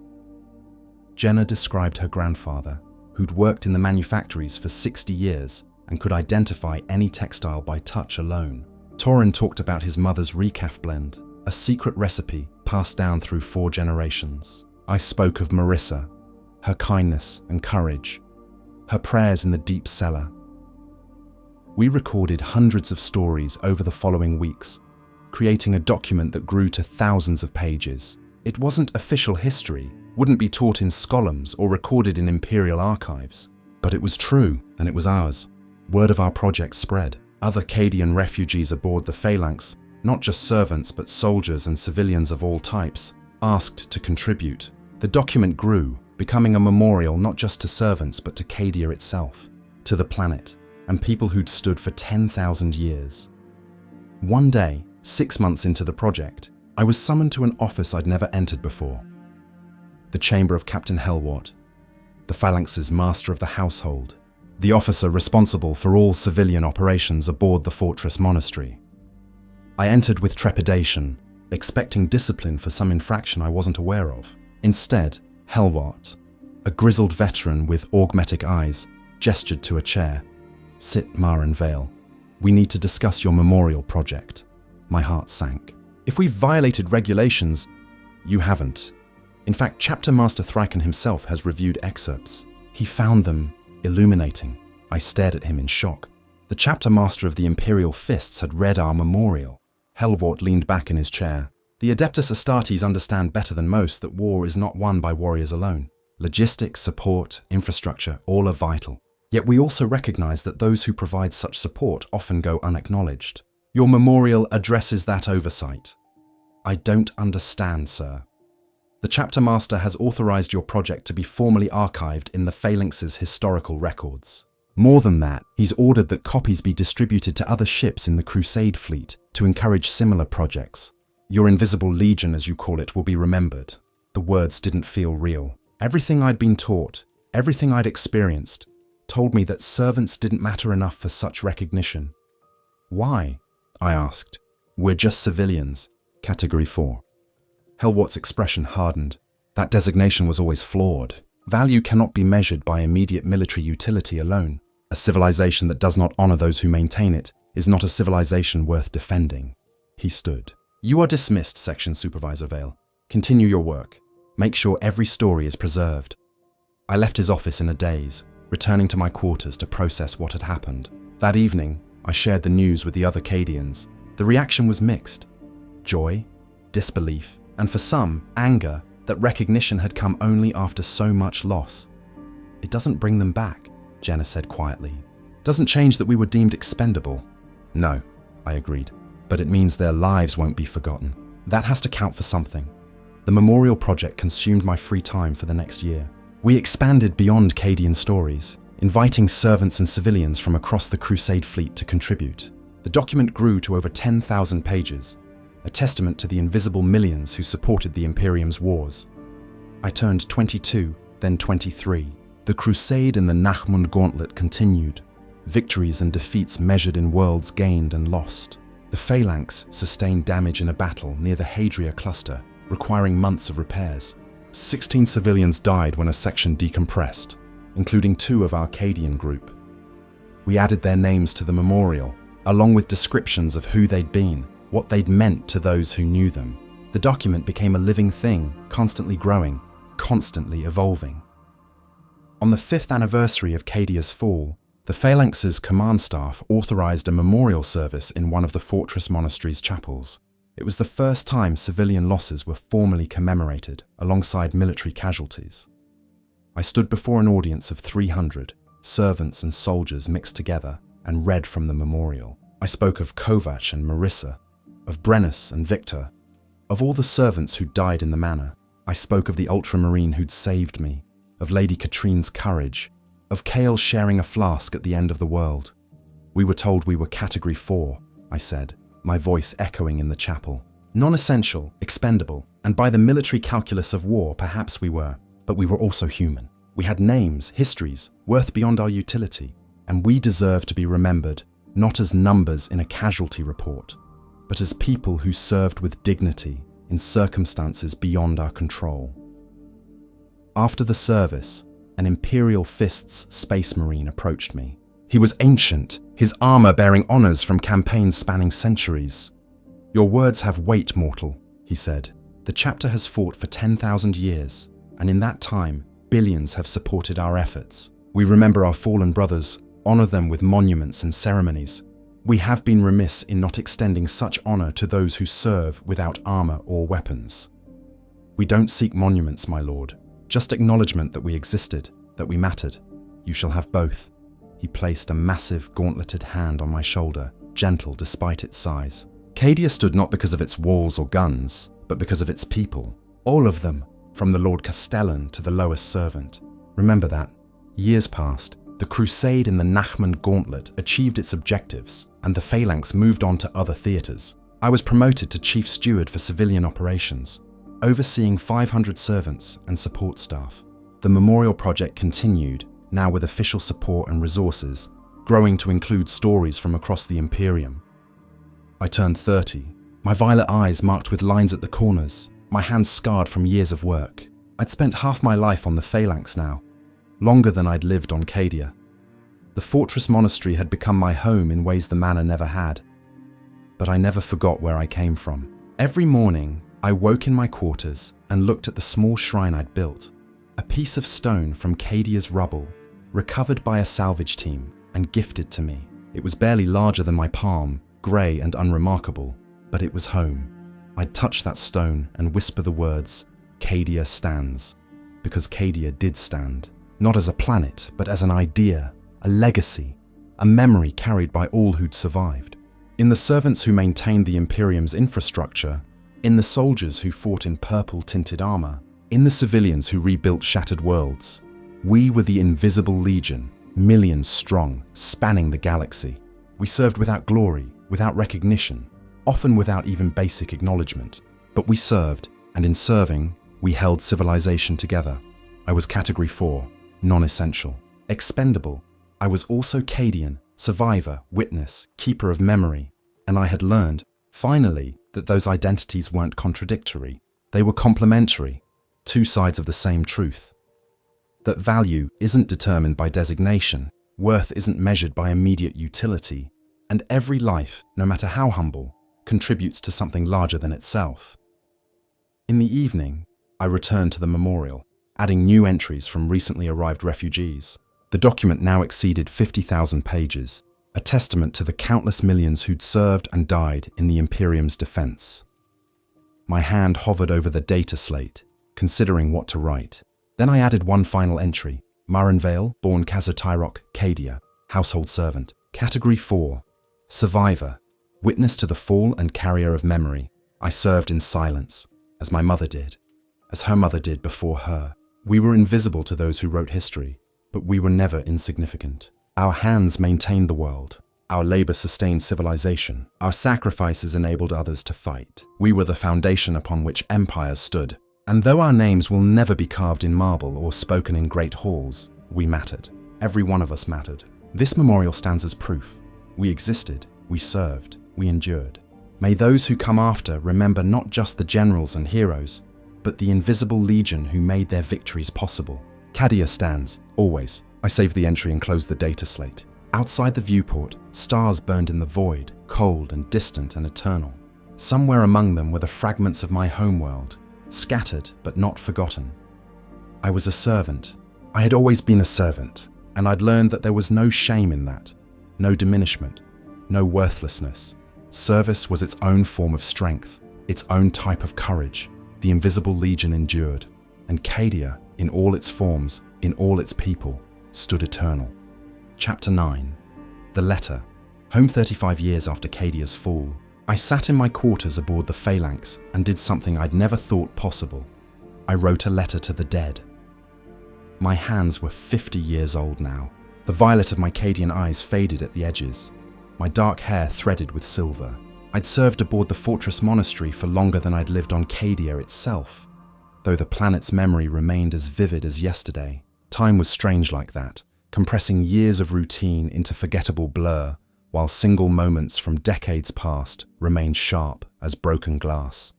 Jenna described her grandfather, who'd worked in the manufactories for 60 years and could identify any textile by touch alone. Torin talked about his mother's recaf blend, a secret recipe passed down through 4 generations. I spoke of Marissa, her kindness and courage, her prayers in the deep cellar. We recorded hundreds of stories over the following weeks, creating a document that grew to thousands of pages. It wasn't official history, wouldn't be taught in scholars or recorded in imperial archives, but it was true and it was ours. Word of our project spread. Other Cadian refugees aboard the phalanx, not just servants but soldiers and civilians of all types, asked to contribute. The document grew, becoming a memorial not just to servants but to Cadia itself, to the planet, and people who'd stood for 10,000 years. One day, 6 months into the project, I was summoned to an office I'd never entered before. The chamber of Captain Helwart, the phalanx's master of the household, the officer responsible for all civilian operations aboard the fortress monastery. I entered with trepidation, expecting discipline for some infraction I wasn't aware of. Instead, Helwart, a grizzled veteran with augmetic eyes, gestured to a chair. Sit, Maren Vehl. We need to discuss your memorial project. My heart sank. If we've violated regulations, you haven't. In fact, Chapter Master Thraken himself has reviewed excerpts. He found them illuminating. I stared at him in shock. The Chapter Master of the Imperial Fists had read our memorial. Helwart leaned back in his chair. The Adeptus Astartes understand better than most that war is not won by warriors alone. Logistics, support, infrastructure, all are vital. Yet we also recognize that those who provide such support often go unacknowledged. Your memorial addresses that oversight. I don't understand, sir. The Chapter Master has authorized your project to be formally archived in the Phalanx's historical records. More than that, he's ordered that copies be distributed to other ships in the Crusade fleet to encourage similar projects. Your invisible legion, as you call it, will be remembered. The words didn't feel real. Everything I'd been taught, Everything I'd experienced told me that servants didn't matter enough for such recognition. Why? I asked. We're just civilians. Category 4. Helwat's expression hardened. That designation was always flawed. Value cannot be measured by immediate military utility alone. A civilization that does not honor those who maintain it is not a civilization worth defending. He stood. You are dismissed, Section Supervisor Vehl. Continue your work. Make sure every story is preserved. I left his office in a daze, returning to my quarters to process what had happened. That evening, I shared the news with the other Cadians. The reaction was mixed. Joy, disbelief, and for some, anger that recognition had come only after so much loss. It doesn't bring them back, Jenna said quietly. Doesn't change that we were deemed expendable. No, I agreed, but it means their lives won't be forgotten. That has to count for something. The memorial project consumed my free time for the next year. We expanded beyond Cadian stories, inviting servants and civilians from across the Crusade fleet to contribute. The document grew to over 10,000 pages, a testament to the invisible millions who supported the Imperium's wars. I turned 22, then 23. The Crusade in the Nachmund Gauntlet continued, victories and defeats measured in worlds gained and lost. The Phalanx sustained damage in a battle near the Hadria cluster, requiring months of repairs. 16 civilians died when a section decompressed, including 2 of our Cadian group. We added their names to the memorial, along with descriptions of who they'd been, what they'd meant to those who knew them. The document became a living thing, constantly growing, constantly evolving. On the 5th anniversary of Cadia's fall, the Phalanx's command staff authorized a memorial service in one of the fortress monastery's chapels. It was the first time civilian losses were formally commemorated alongside military casualties. I stood before an audience of 300, servants and soldiers mixed together, and read from the memorial. I spoke of Kovac and Marissa, of Brennus and Victor, of all the servants who died in the manor. I spoke of the ultramarine who'd saved me, of Lady Katrine's courage, of Kale sharing a flask at the end of the world. We were told we were Category 4, I said, my voice echoing in the chapel. Non-essential, expendable, and by the military calculus of war, perhaps we were, but we were also human. We had names, histories, worth beyond our utility, and we deserve to be remembered, not as numbers in a casualty report, but as people who served with dignity in circumstances beyond our control. After the service, an Imperial Fists Space Marine approached me. He was ancient, his armor bearing honors from campaigns spanning centuries. Your words have weight, mortal, he said. The chapter has fought for 10,000 years, and in that time, billions have supported our efforts. We remember our fallen brothers, honor them with monuments and ceremonies. We have been remiss in not extending such honor to those who serve without armor or weapons. We don't seek monuments, my lord, just acknowledgement that we existed, that we mattered. You shall have both. He placed a massive gauntleted hand on my shoulder, gentle despite its size. Cadia stood not because of its walls or guns, but because of its people. All of them, from the Lord Castellan to the lowest servant. Remember that. Years passed. The crusade in the Nachmund Gauntlet achieved its objectives, and the Phalanx moved on to other theatres. I was promoted to Chief Steward for Civilian Operations, overseeing 500 servants and support staff. The memorial project continued, now with official support and resources, growing to include stories from across the Imperium. I turned 30, my violet eyes marked with lines at the corners, my hands scarred from years of work. I'd spent half my life on the Phalanx now, longer than I'd lived on Cadia. The fortress monastery had become my home in ways the manor never had. But I never forgot where I came from. Every morning, I woke in my quarters and looked at the small shrine I'd built, a piece of stone from Cadia's rubble, recovered by a salvage team and gifted to me. It was barely larger than my palm, grey and unremarkable, but it was home. I'd touch that stone and whisper the words, "Cadia stands," because Cadia did stand. Not as a planet, but as an idea, a legacy, a memory carried by all who'd survived. In the servants who maintained the Imperium's infrastructure, in the soldiers who fought in purple-tinted armor, in the civilians who rebuilt shattered worlds, we were the Invisible Legion, millions strong, spanning the galaxy. We served without glory, without recognition, often without even basic acknowledgement. But we served, and in serving, we held civilization together. I was Category 4, non-essential. Expendable. I was also Cadian, survivor, witness, keeper of memory, and I had learned, finally, that those identities weren't contradictory. They were complementary, two sides of the same truth. That value isn't determined by designation, worth isn't measured by immediate utility, and every life, no matter how humble, contributes to something larger than itself. In the evening, I returned to the memorial, adding new entries from recently arrived refugees. The document now exceeded 50,000 pages, a testament to the countless millions who'd served and died in the Imperium's defense. My hand hovered over the data slate, considering what to write. Then I added one final entry: Maren Vehl, born Castellan, Cadia, household servant. Category 4, survivor, witness to the fall and carrier of memory. I served in silence, as my mother did, as her mother did before her. We were invisible to those who wrote history, but we were never insignificant. Our hands maintained the world. Our labor sustained civilization. Our sacrifices enabled others to fight. We were the foundation upon which empires stood. And though our names will never be carved in marble or spoken in great halls, we mattered. Every one of us mattered. This memorial stands as proof. We existed, we served, we endured. May those who come after remember not just the generals and heroes, but the invisible legion who made their victories possible. Cadia stands, always. I saved the entry and closed the data slate. Outside the viewport, stars burned in the void, cold and distant and eternal. Somewhere among them were the fragments of my homeworld, scattered but not forgotten. I was a servant. I had always been a servant, and I'd learned that there was no shame in that, no diminishment, no worthlessness. Service was its own form of strength, its own type of courage. The invisible legion endured, and Cadia, in all its forms, in all its people, stood eternal. Chapter 9. The Letter. Home 35 years after Cadia's fall, I sat in my quarters aboard the Phalanx and did something I'd never thought possible. I wrote a letter to the dead. My hands were 50 years old now. The violet of my Cadian eyes faded at the edges, my dark hair threaded with silver. I'd served aboard the fortress monastery for longer than I'd lived on Cadia itself. Though the planet's memory remained as vivid as yesterday, time was strange like that, compressing years of routine into forgettable blur, while single moments from decades past remained sharp as broken glass.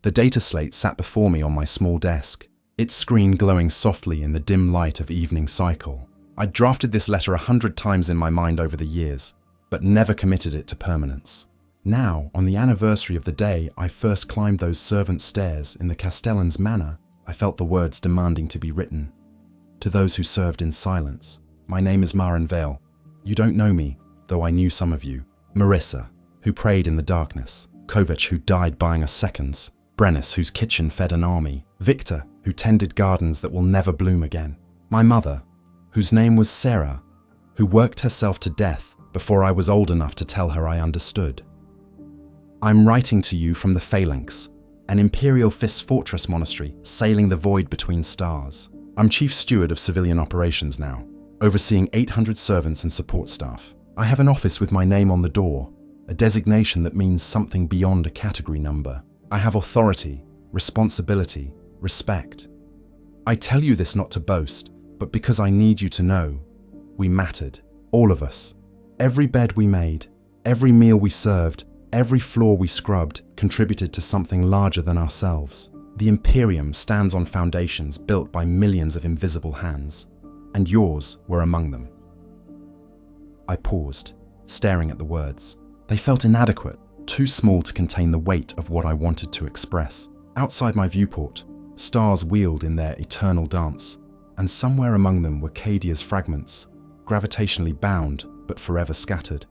The data slate sat before me on my small desk, its screen glowing softly in the dim light of evening cycle. I'd drafted this letter 100 times in my mind over the years, but never committed it to permanence. Now, on the anniversary of the day I first climbed those servant stairs in the Castellan's manor, I felt the words demanding to be written. To those who served in silence, my name is Maren Vehl. You don't know me, though I knew some of you. Marissa, who prayed in the darkness. Kovac, who died buying us seconds. Brennis, whose kitchen fed an army. Victor, who tended gardens that will never bloom again. My mother, whose name was Sarah, who worked herself to death before I was old enough to tell her I understood. I'm writing to you from the Phalanx, an Imperial Fist fortress monastery sailing the void between stars. I'm chief steward of civilian operations now, overseeing 800 servants and support staff. I have an office with my name on the door, a designation that means something beyond a category number. I have authority, responsibility, respect. I tell you this not to boast, but because I need you to know. We mattered, all of us. Every bed we made, every meal we served, every floor we scrubbed contributed to something larger than ourselves. The Imperium stands on foundations built by millions of invisible hands, and yours were among them. I paused, staring at the words. They felt inadequate, too small to contain the weight of what I wanted to express. Outside my viewport, stars wheeled in their eternal dance, and somewhere among them were Cadia's fragments, gravitationally bound but forever scattered.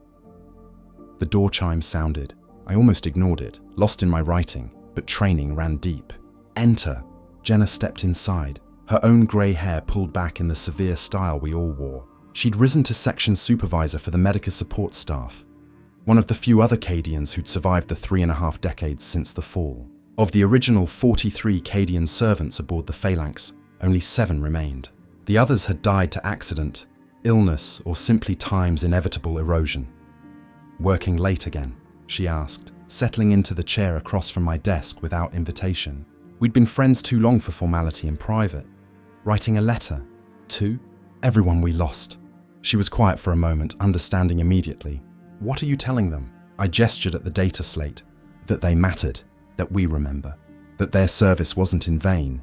The door chime sounded. I almost ignored it, lost in my writing, but training ran deep. Enter! Jenna stepped inside, her own grey hair pulled back in the severe style we all wore. She'd risen to section supervisor for the medical support staff, one of the few other Cadians who'd survived the 3.5 decades since the fall. Of the original 43 Cadian servants aboard the Phalanx, only 7 remained. The others had died to accident, illness, or simply time's inevitable erosion. Working late again? She asked, settling into the chair across from my desk without invitation. We'd been friends too long for formality in private. Writing a letter, too? Everyone we lost. She was quiet for a moment, understanding immediately. What are you telling them? I gestured at the data slate. That they mattered, that we remember, that their service wasn't in vain.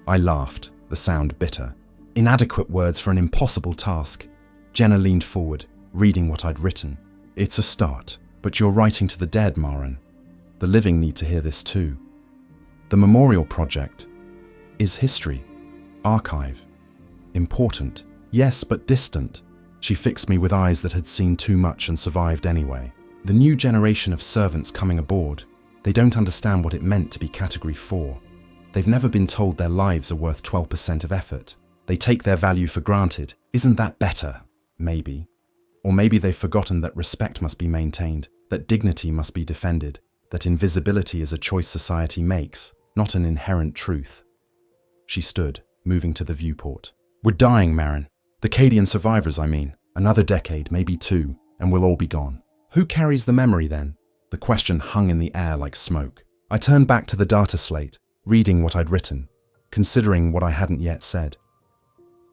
I laughed, the sound bitter. Inadequate words for an impossible task. Jenna leaned forward, reading what I'd written. It's a start, but you're writing to the dead, Maren. The living need to hear this too. The memorial project is history, archive. Important, yes, but distant. She fixed me with eyes that had seen too much and survived anyway. The new generation of servants coming aboard, they don't understand what it meant to be Category 4. They've never been told their lives are worth 12% of effort. They take their value for granted. Isn't that better? Maybe. Or maybe they've forgotten that respect must be maintained, that dignity must be defended, that invisibility is a choice society makes, not an inherent truth. She stood, moving to the viewport. We're dying, Maren. The Cadian survivors, I mean. Another decade, maybe 2, and we'll all be gone. Who carries the memory then? The question hung in the air like smoke. I turned back to the data slate, reading what I'd written, considering what I hadn't yet said.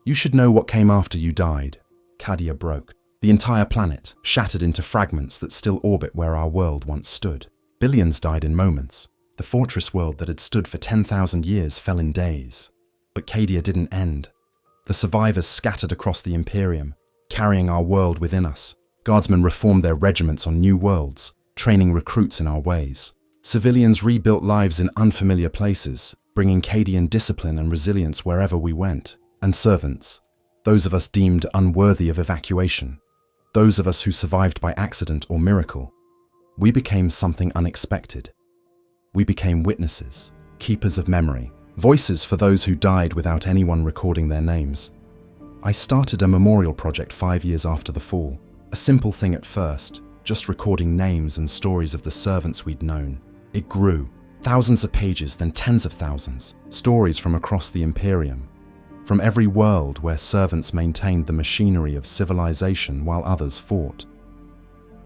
You should know what came after you died. Cadia broke. The entire planet, shattered into fragments that still orbit where our world once stood. Billions died in moments. The fortress world that had stood for 10,000 years fell in days. But Cadia didn't end. The survivors scattered across the Imperium, carrying our world within us. Guardsmen reformed their regiments on new worlds, training recruits in our ways. Civilians rebuilt lives in unfamiliar places, bringing Cadian discipline and resilience wherever we went. And servants, those of us deemed unworthy of evacuation, those of us who survived by accident or miracle, we became something unexpected. We became witnesses, keepers of memory, voices for those who died without anyone recording their names. I started a memorial project 5 years after the fall. A simple thing at first, just recording names and stories of the servants we'd known. It grew. Thousands of pages, then tens of thousands. Stories from across the Imperium. From every world where servants maintained the machinery of civilization while others fought.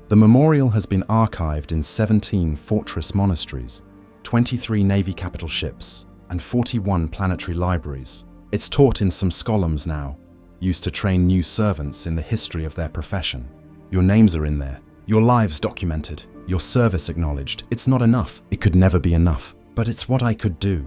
The memorial has been archived in 17 fortress monasteries, 23 Navy capital ships, and 41 planetary libraries. It's taught in some scholars now, used to train new servants in the history of their profession. Your names are in there, your lives documented, your service acknowledged. It's not enough. It could never be enough. But it's what I could do.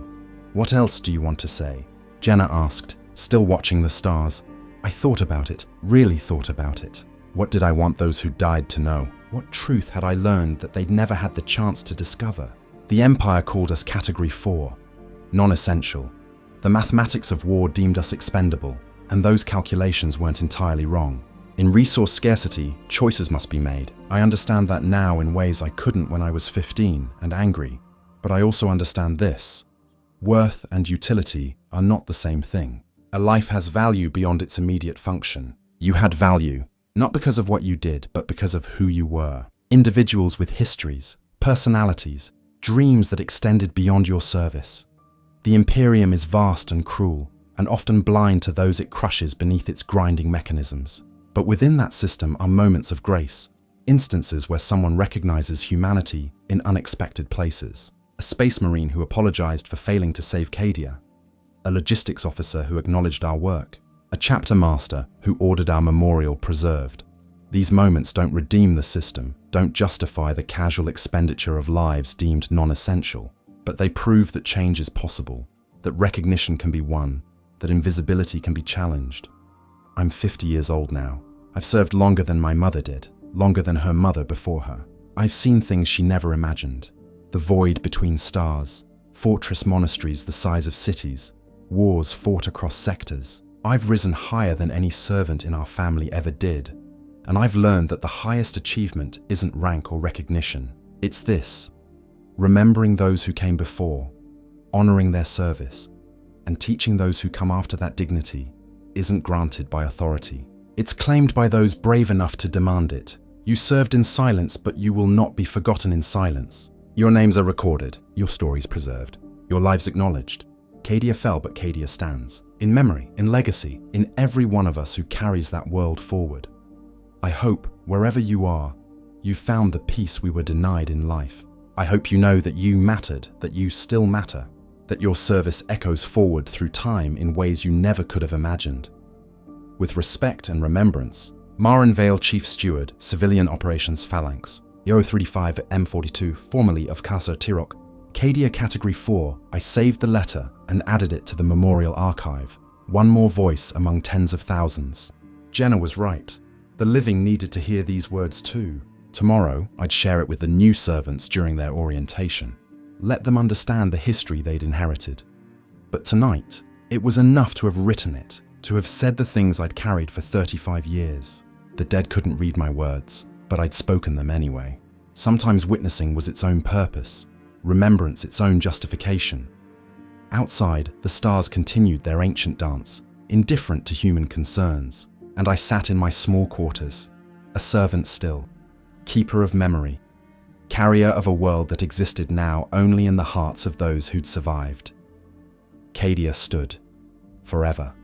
What else do you want to say? Jenna asked, still watching the stars. I thought about it, really thought about it. What did I want those who died to know? What truth had I learned that they'd never had the chance to discover? The Empire called us Category 4, non-essential. The mathematics of war deemed us expendable, and those calculations weren't entirely wrong. In resource scarcity, choices must be made. I understand that now in ways I couldn't when I was 15 and angry, but I also understand this. Worth and utility are not the same thing. A life has value beyond its immediate function. You had value, not because of what you did, but because of who you were. Individuals with histories, personalities, dreams that extended beyond your service. The Imperium is vast and cruel, and often blind to those it crushes beneath its grinding mechanisms. But within that system are moments of grace, instances where someone recognizes humanity in unexpected places. A space marine who apologized for failing to save Cadia, a logistics officer who acknowledged our work, a chapter master who ordered our memorial preserved. These moments don't redeem the system, don't justify the casual expenditure of lives deemed non-essential, but they prove that change is possible, that recognition can be won, that invisibility can be challenged. I'm 50 years old now. I've served longer than my mother did, longer than her mother before her. I've seen things she never imagined. The void between stars, fortress monasteries the size of cities, wars fought across sectors. I've risen higher than any servant in our family ever did, and I've learned that the highest achievement isn't rank or recognition. It's this: remembering those who came before, honoring their service, and teaching those who come after that dignity isn't granted by authority. It's claimed by those brave enough to demand it. You served in silence, but you will not be forgotten in silence. Your names are recorded, your stories preserved, your lives acknowledged. Cadia fell, but Cadia stands. In memory, in legacy, in every one of us who carries that world forward. I hope, wherever you are, you found the peace we were denied in life. I hope you know that you mattered, that you still matter, that your service echoes forward through time in ways you never could have imagined. With respect and remembrance, Maren Vehl, Chief Steward, Civilian Operations Phalanx, Euro-35 M42, formerly of Casa Tirok, Cadia Category 4, I saved the letter and added it to the memorial archive. One more voice among tens of thousands. Jenna was right. The living needed to hear these words too. Tomorrow, I'd share it with the new servants during their orientation. Let them understand the history they'd inherited. But tonight, it was enough to have written it, to have said the things I'd carried for 35 years. The dead couldn't read my words, but I'd spoken them anyway. Sometimes witnessing was its own purpose, remembrance its own justification. Outside, the stars continued their ancient dance, indifferent to human concerns, and I sat in my small quarters, a servant still, keeper of memory, carrier of a world that existed now only in the hearts of those who'd survived. Cadia stood, forever.